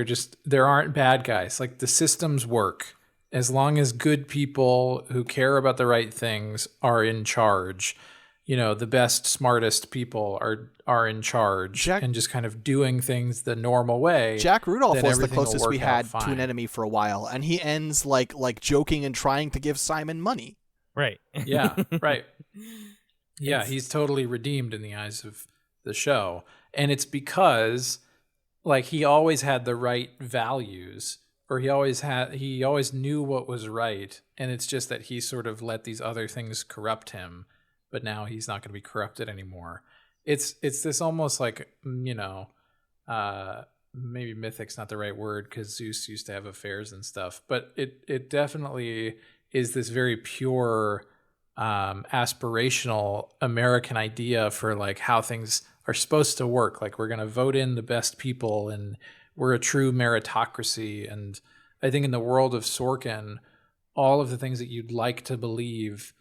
Speaker 1: there aren't bad guys. Like the systems work as long as good people who care about the right things are in charge. The best, smartest people are in charge and just kind of doing things the normal way.
Speaker 2: Jack Rudolph was the closest we had to an enemy for a while, and he ends like joking and trying to give Simon money.
Speaker 3: Right.
Speaker 1: Yeah. Right. Yeah, he's totally redeemed in the eyes of the show. And it's because like he always had the right values, or he always knew what was right. And it's just that he sort of let these other things corrupt him, but now he's not going to be corrupted anymore. It's this almost like, maybe mythic's not the right word because Zeus used to have affairs and stuff, but it definitely is this very pure, aspirational American idea for like how things are supposed to work. Like we're going to vote in the best people and we're a true meritocracy. And I think in the world of Sorkin, all of the things that you'd like to believe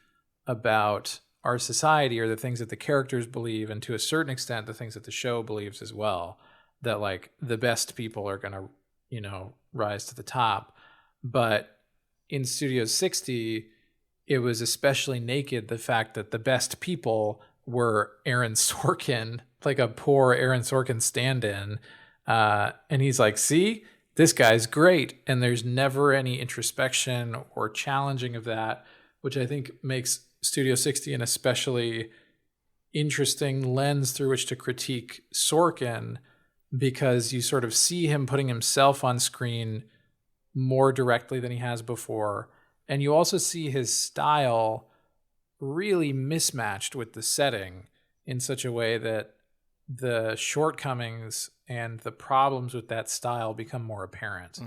Speaker 1: about our society are the things that the characters believe, and to a certain extent the things that the show believes as well, that like the best people are going to rise to the top. But in Studio 60 it was especially naked, the fact that the best people were Aaron Sorkin, like a poor Aaron Sorkin stand-in, and he's like, see, this guy's great. And there's never any introspection or challenging of that, which I think makes Studio 60 an especially interesting lens through which to critique Sorkin, because you sort of see him putting himself on screen more directly than he has before. And you also see his style really mismatched with the setting in such a way that the shortcomings and the problems with that style become more apparent.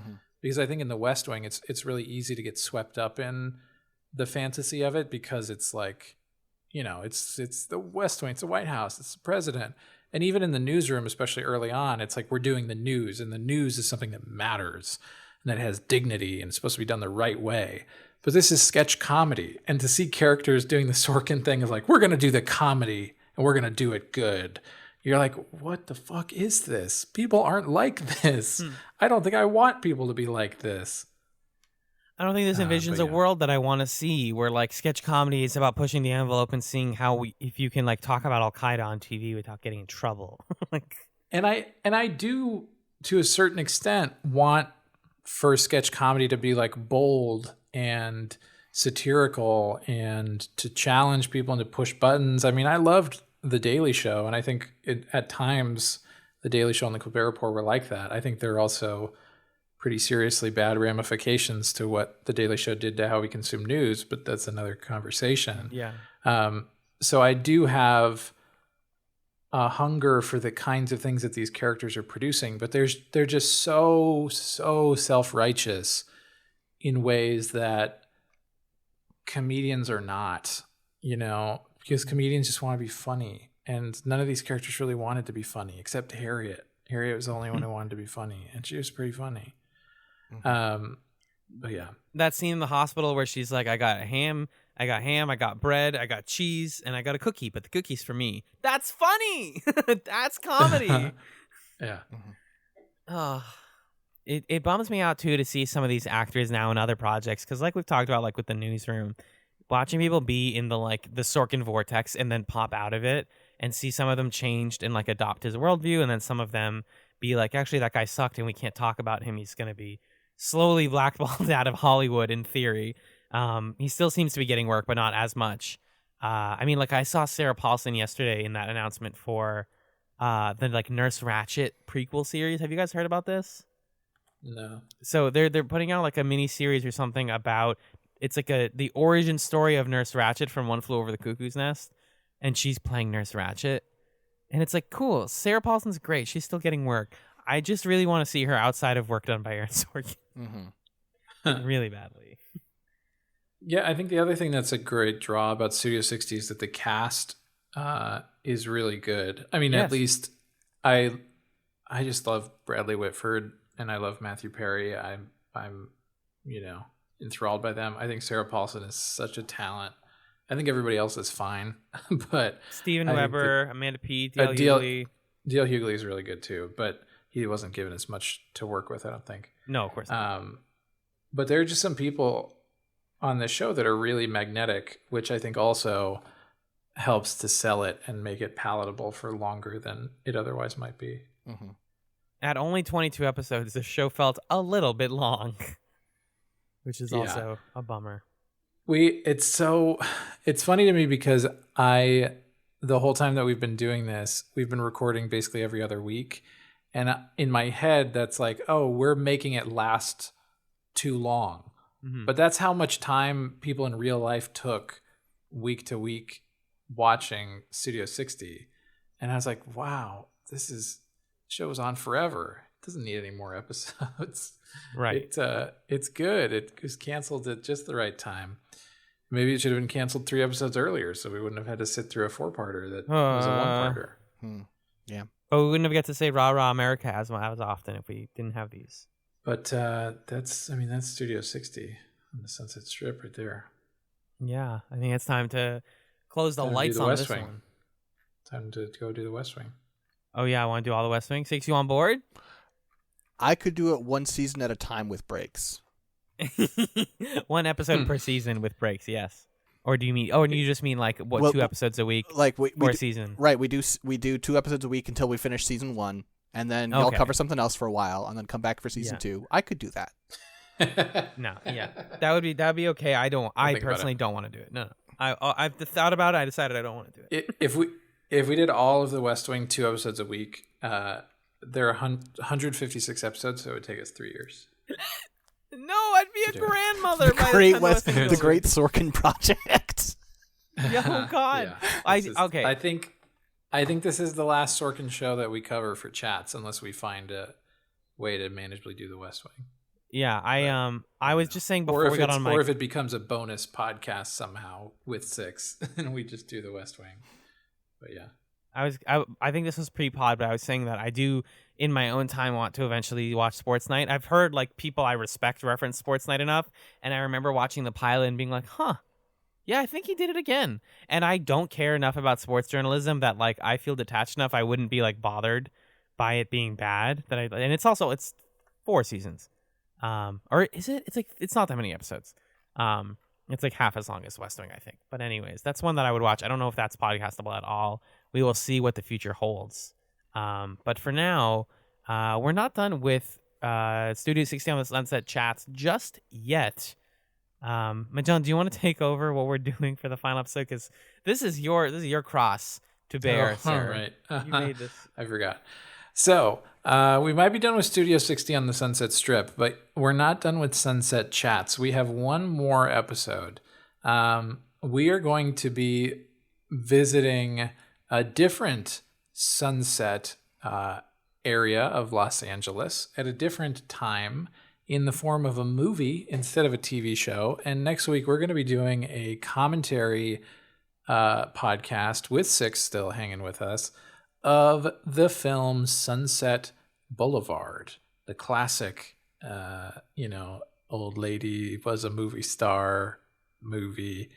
Speaker 1: Because I think in The West Wing, it's really easy to get swept up in the fantasy of it, because it's like, it's the West Wing, it's the White House, it's the president. And even in the newsroom, especially early on, it's like we're doing the news, and the news is something that matters and that has dignity and it's supposed to be done the right way. But this is sketch comedy. And to see characters doing the Sorkin thing of like, we're going to do the comedy and we're going to do it good. You're like, what the fuck is this? People aren't like this. I don't think I want people to be like this.
Speaker 3: I don't think this envisions a world that I want to see, where like sketch comedy is about pushing the envelope and seeing if you can like talk about Al Qaeda on TV without getting in trouble.
Speaker 1: And I do, to a certain extent, want for sketch comedy to be like bold and satirical and to challenge people and to push buttons. I mean, I loved The Daily Show, and I think at times The Daily Show and The Colbert Report were like that. I think there are also pretty seriously bad ramifications to what The Daily Show did to how we consume news, but that's another conversation.
Speaker 3: Yeah.
Speaker 1: So I do have a hunger for the kinds of things that these characters are producing, but they're just so self-righteous in ways that comedians are not, because comedians just want to be funny, and none of these characters really wanted to be funny except Harriet. Harriet was the only one who wanted to be funny, and she was pretty funny. But yeah,
Speaker 3: that scene in the hospital where she's like, I got ham, I got bread, I got cheese, and I got a cookie, but the cookie's for me. That's funny. That's comedy.
Speaker 1: Yeah.
Speaker 3: Oh, it bums me out too to see some of these actors now in other projects, because like we've talked about, like with the newsroom, watching people be in the Sorkin vortex and then pop out of it and see some of them changed and like adopt his worldview, and then some of them be like, actually that guy sucked and we can't talk about him, he's going to be slowly blackballed out of Hollywood in theory. He still seems to be getting work, but not as much. I mean, like I saw Sarah Paulson yesterday in that announcement for the like Nurse Ratched prequel series. Have you guys heard about this?
Speaker 1: No.
Speaker 3: So they're putting out like a mini series or something about, it's like the origin story of Nurse Ratched from One Flew Over the Cuckoo's Nest, and she's playing Nurse Ratched. And it's like, cool, Sarah Paulson's great, she's still getting work. I just really want to see her outside of work done by Aaron Sorkin. Really badly.
Speaker 1: Yeah, I think the other thing that's a great draw about Studio 60 is that the cast is really good. I mean,
Speaker 3: Yes.
Speaker 1: At least I just love Bradley Whitford and I love Matthew Perry. I'm enthralled by them. I think Sarah Paulson is such a talent. I think everybody else is fine, but
Speaker 3: Steven Weber, Amanda Peet, D.L. Hughley.
Speaker 1: D.L. Hughley is really good too, but he wasn't given as much to work with, I don't think.
Speaker 3: No, of course not.
Speaker 1: But there are just some people on this show that are really magnetic, which I think also helps to sell it and make it palatable for longer than it otherwise might be.
Speaker 3: At only 22 episodes, the show felt a little bit long, which is also a bummer.
Speaker 1: It's funny to me because the whole time that we've been doing this, we've been recording basically every other week. And in my head, that's like, oh, we're making it last too long. But that's how much time people in real life took week to week watching Studio 60. And I was like, wow, this show is on forever. It doesn't need any more episodes.
Speaker 3: Right.
Speaker 1: It's good. It was canceled at just the right time. Maybe it should have been canceled 3 episodes earlier, so we wouldn't have had to sit through a 4-parter that was a 1-parter.
Speaker 2: Yeah.
Speaker 3: But we wouldn't have got to say "Rah Rah America" as often if we didn't have these.
Speaker 1: But that's Studio 60 on the Sunset Strip right there.
Speaker 3: Yeah, I think it's time to close the lights on this one.
Speaker 1: Time to go do the West Wing.
Speaker 3: Oh yeah, I want to do all the West Wing. Six, you on board?
Speaker 2: I could do it one season at a time with breaks.
Speaker 3: One episode per season with breaks, yes. Or do you mean? Oh, and you just mean like what? 2 episodes a week,
Speaker 2: like we
Speaker 3: for a
Speaker 2: do,
Speaker 3: season?
Speaker 2: Right. We do 2 episodes a week until we finish season 1, and then y'all cover something else for a while, and then come back for season 2. I could do that.
Speaker 3: No, yeah, that'd be okay. I personally don't want to do it. No. I've thought about it. I decided I don't want to do it.
Speaker 1: If we did all of the West Wing 2 episodes a week, there are 156 episodes, so it would take us 3 years.
Speaker 3: No, I'd be a grandmother.
Speaker 2: The Great Sorkin Project.
Speaker 3: Oh God!
Speaker 1: Yeah, I think this is the last Sorkin show that we cover for Chats, unless we find a way to manageably do the West Wing.
Speaker 3: Yeah, I was just saying before we got on
Speaker 1: or if it becomes a bonus podcast somehow with 6, and we just do the West Wing. But yeah.
Speaker 3: I think this was pre-pod, but I was saying that I do, in my own time, want to eventually watch Sports Night. I've heard like people I respect reference Sports Night enough, and I remember watching the pilot and being like, yeah, I think he did it again. And I don't care enough about sports journalism that like I feel detached enough I wouldn't be like bothered by it being bad. And it's 4 seasons, or is it? It's not that many episodes. It's like half as long as West Wing, I think. But anyways, that's one that I would watch. I don't know if that's podcastable at all. We will see what the future holds. But for now, we're not done with Studio 60 on the Sunset Chats just yet. Majan, do you want to take over what we're doing for the final episode? Because this is your cross to bear, sir.
Speaker 1: All right.
Speaker 3: You made this.
Speaker 1: I forgot. So we might be done with Studio 60 on the Sunset Strip, but we're not done with Sunset Chats. We have one more episode. We are going to be visiting a different sunset area of Los Angeles at a different time in the form of a movie instead of a TV show. And next week, we're going to be doing a commentary podcast with 6 still hanging with us of the film Sunset Boulevard, the classic, old lady was a movie star movie.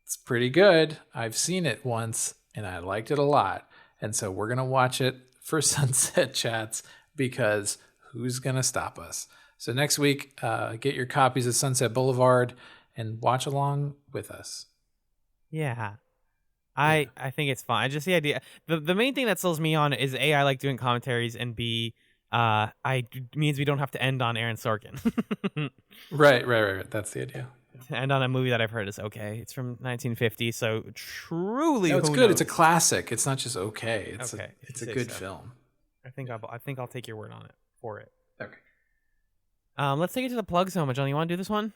Speaker 1: It's pretty good. I've seen it once and I liked it a lot. And so we're going to watch it for Sunset Chats because who's going to stop us? So next week, get your copies of Sunset Boulevard and watch along with us.
Speaker 3: Yeah. I think it's fun. Just the idea. The main thing that sells me on is A, I like doing commentaries, and B, means we don't have to end on Aaron Sorkin.
Speaker 1: Right. That's the idea.
Speaker 3: To end on a movie that I've heard is okay. It's from 1950, so truly,
Speaker 1: no, it's good.
Speaker 3: Knows?
Speaker 1: It's a classic. It's not just okay. It's a good
Speaker 3: so.
Speaker 1: film.
Speaker 3: I think I'll take your word on it for it.
Speaker 1: Okay.
Speaker 3: Let's take it to the plug zone. John, you want to do this one?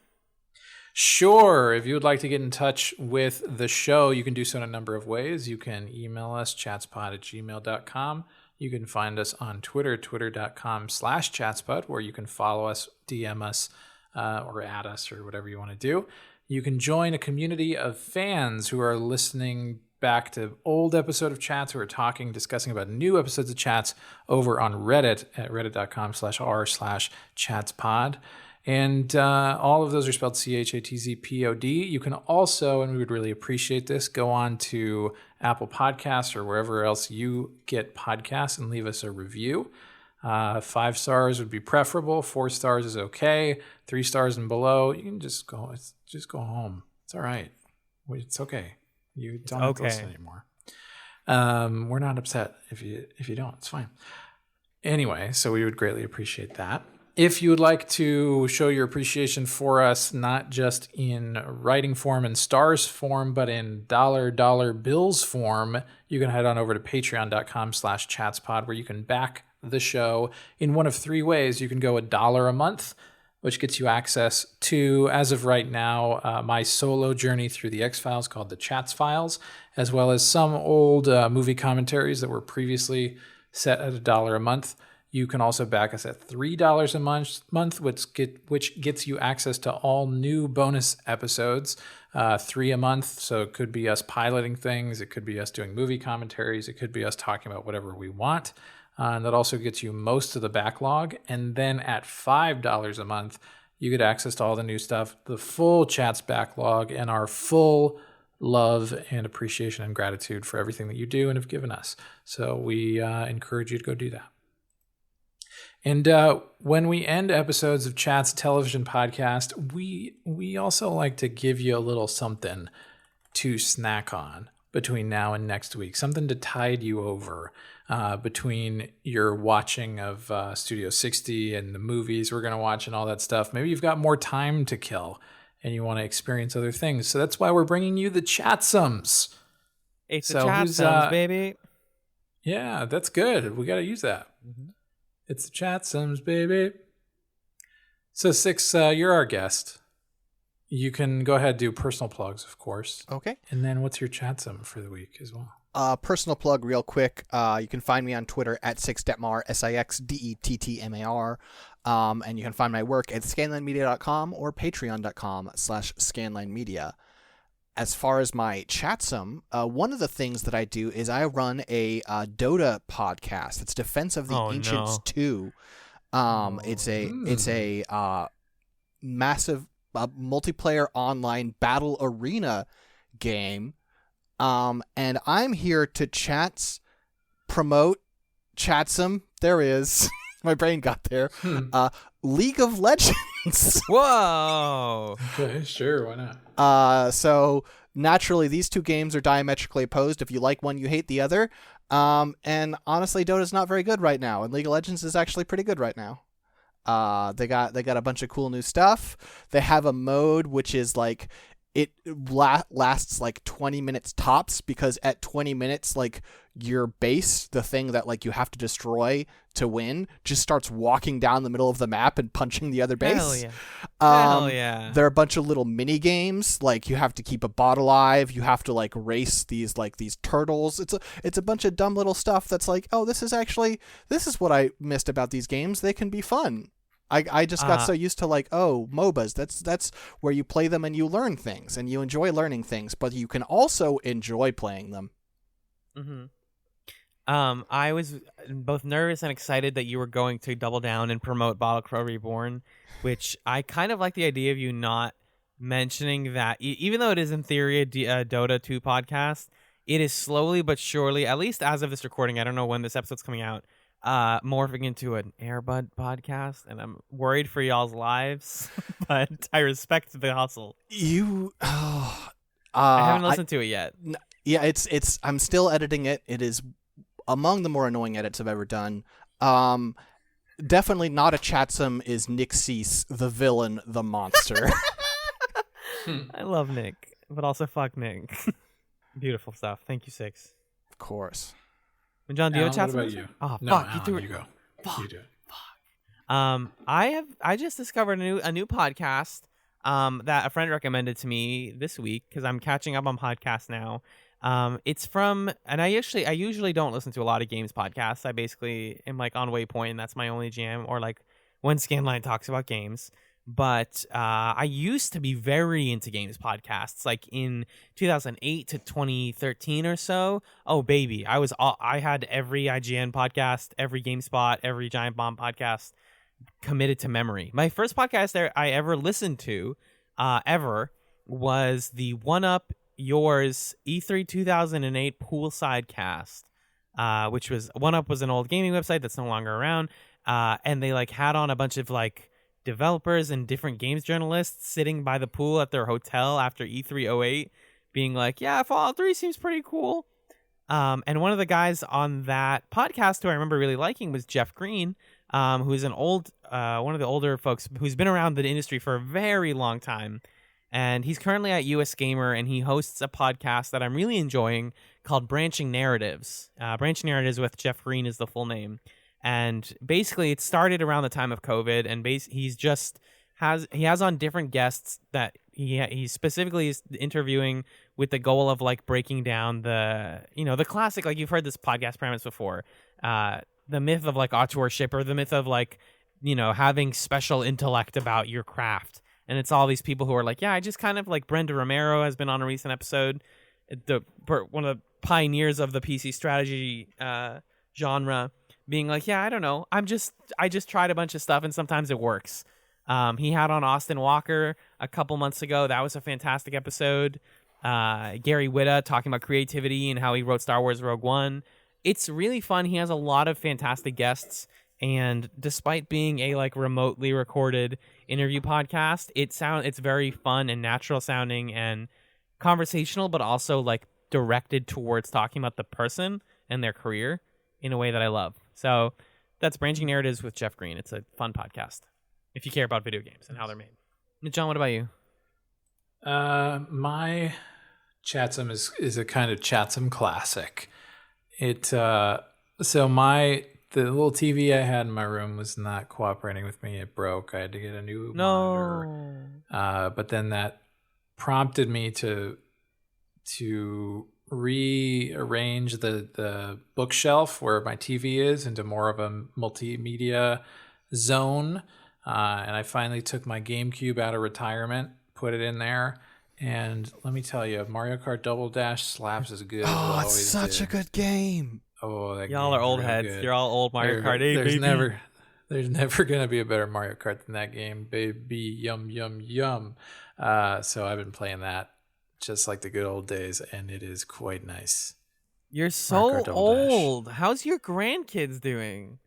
Speaker 1: Sure. If you would like to get in touch with the show, you can do so in a number of ways. You can email us, chatspod@gmail.com. You can find us on Twitter, twitter.com/chatspod, where you can follow us, DM us, or add us, or whatever you want to do. You can join a community of fans who are listening back to old episode of Chats, who are discussing about new episodes of Chats over on Reddit at reddit.com/r/chatspod. And all of those are spelled CHATZPOD. You can also, and we would really appreciate this, go on to Apple Podcasts or wherever else you get podcasts and leave us a review. 5 stars would be preferable. 4 stars is okay. 3 stars and below, you can just go home. It's all right. It's okay. You don't have to listen anymore. We're not upset if you don't. It's fine. Anyway, so we would greatly appreciate that. If you would like to show your appreciation for us, not just in writing form and stars form, but in dollar bills form, you can head on over to patreon.com/chatspod, where you can back the show in one of 3 ways. You can go $1 a month, which gets you access to, as of right now, my solo journey through the X-Files called the Chats Files, as well as some old movie commentaries that were previously set at $1 a month. You can also back us at $3 a month, which gets you access to all new bonus episodes, 3 a month. So it could be us piloting things. It could be us doing movie commentaries. It could be us talking about whatever we want. And that also gets you most of the backlog. And then at $5 a month, you get access to all the new stuff, the full Chats backlog, and our full love and appreciation and gratitude for everything that you do and have given us. So we encourage you to go do that. And when we end episodes of Chat's television podcast, we also like to give you a little something to snack on between now and next week, something to tide you over. between your watching of Studio 60 and the movies we're going to watch and all that stuff. Maybe you've got more time to kill and you want to experience other things. So that's why we're bringing you the Chatsums.
Speaker 3: It's the Chatsums, baby.
Speaker 1: Yeah, that's good. We got to use that. Mm-hmm. It's the Chatsums, baby. So, Six, you're our guest. You can go ahead and do personal plugs, of course.
Speaker 2: Okay.
Speaker 1: And then what's your Chatsum for the week as well?
Speaker 2: Personal plug real quick. You can find me on Twitter at Sixdettmar, SIXDETTMAR. And you can find my work at scanlinemedia.com or patreon.com/scanlinemedia. As far as my Chatsum, one of the things that I do is I run a Dota podcast. It's Defense of the Ancients 2. It's a massive multiplayer online battle arena game. And I'm here to promote Chatsum. There is. My brain got there. League of Legends.
Speaker 3: Whoa.
Speaker 1: Okay, sure, why not?
Speaker 2: So naturally, these two games are diametrically opposed. If you like one, you hate the other. And honestly, Dota's not very good right now, and League of Legends is actually pretty good right now. They got a bunch of cool new stuff. They have a mode which is like it lasts like 20 minutes tops, because at 20 minutes, like, your base, the thing that like you have to destroy to win, just starts walking down the middle of the map and punching the other base.
Speaker 3: Hell yeah. Hell yeah.
Speaker 2: There are a bunch of little mini games, like you have to keep a bot alive, you have to like race these turtles. It's a bunch of dumb little stuff that's like, oh, this is what I missed about these games. They can be fun. I just got so used to like, oh, MOBAs, that's where you play them and you learn things and you enjoy learning things, but you can also enjoy playing them.
Speaker 3: Mm-hmm. I was both nervous and excited that you were going to double down and promote Battlecrow Reborn, which I kind of like the idea of you not mentioning that, even though it is in theory a Dota 2 podcast, it is slowly but surely, at least as of this recording, I don't know when this episode's coming out, morphing into an Airbud podcast, and I'm worried for y'all's lives, but I respect the hustle. I haven't listened to it yet.
Speaker 2: Yeah, it's I'm still editing it. It is among the more annoying edits I've ever done. Definitely not a Chatsum is Nick Cease, the villain, the monster.
Speaker 3: I love Nick, but also fuck Nick. Beautiful stuff. Thank you, Six.
Speaker 2: Of course.
Speaker 3: John, do you have a Chatsum?
Speaker 1: What about you?
Speaker 3: Oh,
Speaker 1: no,
Speaker 3: fuck.
Speaker 1: Alan,
Speaker 3: You threw it.
Speaker 1: You go.
Speaker 3: Fuck.
Speaker 1: You do it.
Speaker 3: Fuck. I just discovered a new podcast that a friend recommended to me this week, because I'm catching up on podcasts now. It's from, and I usually don't listen to a lot of games podcasts. I basically am like on Waypoint, and that's my only jam, or like when Scanline talks about games. But I used to be very into games podcasts, like in 2008 to 2013 or so. Oh baby, I had every IGN podcast, every GameSpot, every Giant Bomb podcast committed to memory. My first podcast I ever listened to, ever, was the One Up Yours E3 2008 Poolside Cast, which was One Up was an old gaming website that's no longer around, and they like had on a bunch of like developers and different games journalists sitting by the pool at their hotel after E3 08, being like, yeah, Fallout 3 seems pretty cool. And one of the guys on that podcast who I remember really liking was Jeff Green, who's an old one of the older folks who's been around the industry for a very long time. And he's currently at US Gamer, and he hosts a podcast that I'm really enjoying called Branching Narratives. Branching Narratives with Jeff Green is the full name. And basically, it started around the time of COVID, and he has on different guests that he specifically is interviewing with the goal of like breaking down the classic, like you've heard this podcast premise before, the myth of like authorship, or the myth of like having special intellect about your craft. And it's all these people who are like, yeah, I just kind of like Brenda Romero has been on a recent episode, one of the pioneers of the PC strategy genre, being like, yeah, I don't know, I just tried a bunch of stuff and sometimes it works. He had on Austin Walker a couple months ago. That was a fantastic episode. Gary Whitta talking about creativity and how he wrote Star Wars Rogue One. It's really fun. He has a lot of fantastic guests, and despite being a like remotely recorded interview podcast, it's very fun and natural sounding and conversational, but also like directed towards talking about the person and their career in a way that I love. So that's Branching Narratives with Jeff Green. It's a fun podcast if you care about video games and how they're made. John, what about you?
Speaker 1: My Chatsum is a kind of Chatsum classic. The little TV I had in my room was not cooperating with me. It broke. I had to get a new monitor. But then that prompted me to rearrange the bookshelf where my TV is into more of a multimedia zone. And I finally took my GameCube out of retirement, put it in there. And let me tell you, Mario Kart Double Dash slaps as good as it always
Speaker 2: it's such
Speaker 1: did.
Speaker 2: a good game.
Speaker 1: Oh, that
Speaker 3: Y'all are old heads.
Speaker 1: Good.
Speaker 3: You're all old Mario Kart 8,
Speaker 1: There's
Speaker 3: baby.
Speaker 1: there's never gonna be a better Mario Kart than that game, baby. Yum yum yum. So I've been playing that just like the good old days, and it is quite nice.
Speaker 3: You're
Speaker 1: Mario
Speaker 3: so
Speaker 1: Kart Double Dash.
Speaker 3: old. How's your grandkids doing?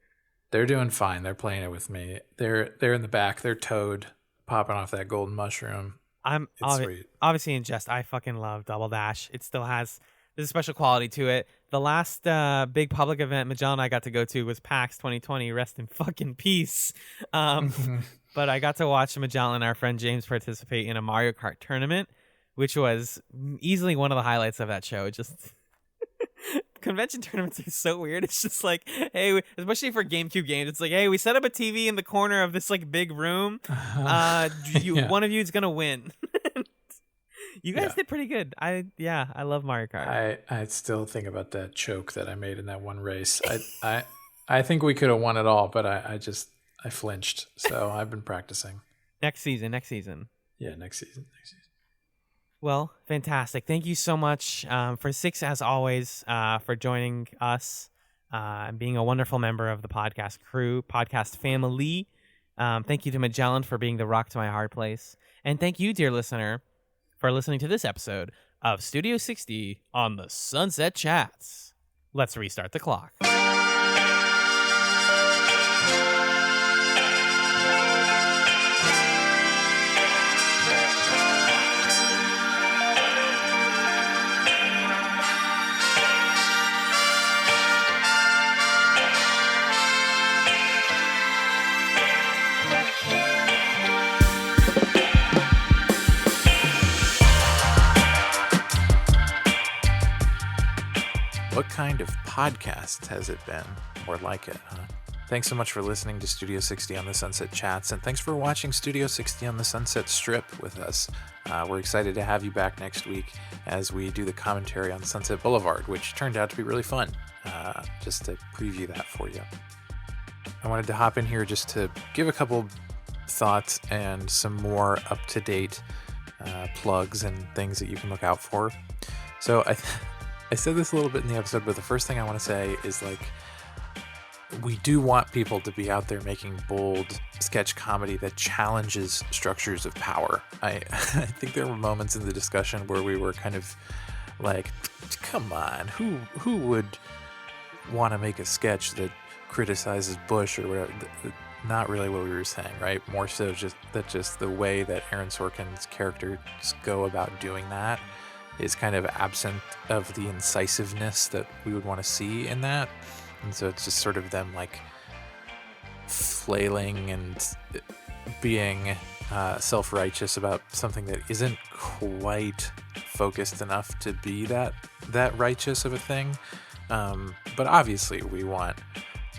Speaker 1: They're doing fine. They're playing it with me. They're in the back. They're Toad popping off that golden mushroom. It's sweet.
Speaker 3: Obviously in jest, I fucking love Double Dash. It still has there's a special quality to it. The last big public event Magellan and I got to go to was PAX 2020. Rest in fucking peace. But I got to watch Magellan and our friend James participate in a Mario Kart tournament, which was easily one of the highlights of that show. Just convention tournaments are so weird. It's just like, hey, especially for GameCube games, it's like, hey, we set up a TV in the corner of this like big room. One of you is gonna win. You guys did pretty good. I love Mario Kart.
Speaker 1: I still think about that choke that I made in that one race. I think we could have won it all, but I flinched. So I've been practicing.
Speaker 3: Next season.
Speaker 1: Yeah, next season.
Speaker 3: Well, fantastic. Thank you so much for Six, as always, for joining us and being a wonderful member of the podcast crew, podcast family. Thank you to Magellan for being the rock to my hard place. And thank you, dear listener, for listening to this episode of Studio 60 on the Sunset Chats. Let's restart the clock.
Speaker 1: What kind of podcast has it been? More like it, huh? Thanks so much for listening to Studio 60 on the Sunset Chats, and thanks for watching Studio 60 on the Sunset Strip with us. We're excited to have you back next week as we do the commentary on Sunset Boulevard, which turned out to be really fun. Just to preview that for you. I wanted to hop in here just to give a couple thoughts and some more up-to-date plugs and things that you can look out for. So I said this a little bit in the episode, but the first thing I want to say is, like, we do want people to be out there making bold sketch comedy that challenges structures of power. I think there were moments in the discussion where we were kind of like, come on, who would want to make a sketch that criticizes Bush or whatever? Not really what we were saying, right? More so just the way that Aaron Sorkin's characters go about doing that is kind of absent of the incisiveness that we would want to see in that. And so it's just sort of them like flailing and being self-righteous about something that isn't quite focused enough to be that righteous of a thing. But obviously we want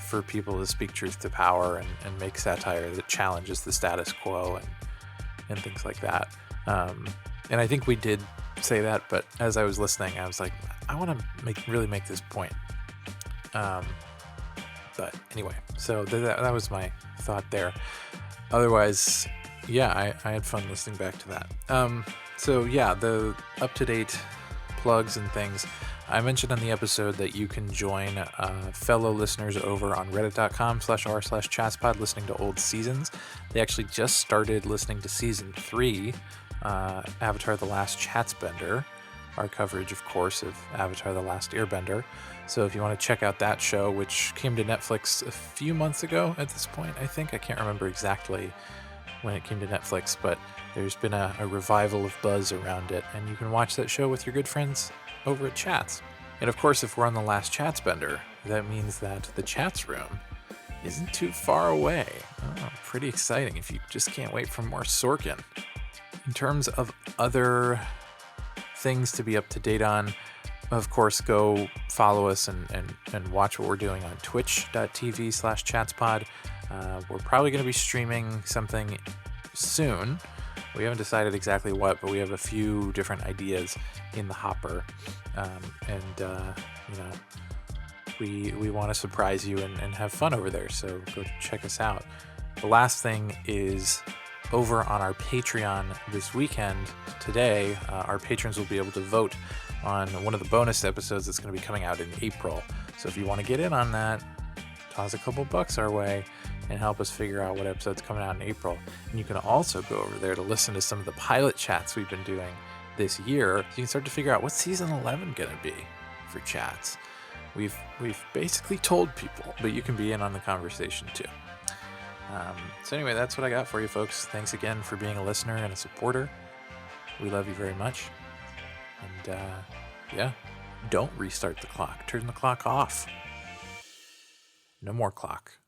Speaker 1: for people to speak truth to power and make satire that challenges the status quo and things like that. And I think we did say that, but as I was listening, I was like, I want to really make this point. But anyway, so that was my thought there. Otherwise, yeah, I had fun listening back to that. So yeah, the up-to-date plugs and things. I mentioned on the episode that you can join fellow listeners over on reddit.com/r/chatspod listening to old seasons. They actually just started listening to season 3, Avatar The Last Chatsbender, our coverage, of course, of Avatar The Last Airbender. So if you want to check out that show, which came to Netflix a few months ago at this point, I think. I can't remember exactly when it came to Netflix, but there's been a revival of buzz around it, and you can watch that show with your good friends over at Chats. And of course, if we're on The Last Chatsbender, that means that the chats room isn't too far away. Oh, pretty exciting if you just can't wait for more Sorkin. In terms of other things to be up to date on, of course, go follow us and watch what we're doing on twitch.tv/chatspod. We're probably going to be streaming something soon. We haven't decided exactly what, but we have a few different ideas in the hopper. We want to surprise you and have fun over there, so go check us out. The last thing is over on our Patreon this weekend. Today, our patrons will be able to vote on one of the bonus episodes that's going to be coming out in April. So if you want to get in on that, toss a couple bucks our way and help us figure out what episode's coming out in April. And you can also go over there to listen to some of the pilot chats we've been doing this year, so you can start to figure out what's season 11 going to be for chats. We've basically told people, but you can be in on the conversation too. So anyway, that's what I got for you folks. Thanks again for being a listener and a supporter. We love you very much. And don't restart the clock. Turn the clock off. No more clock.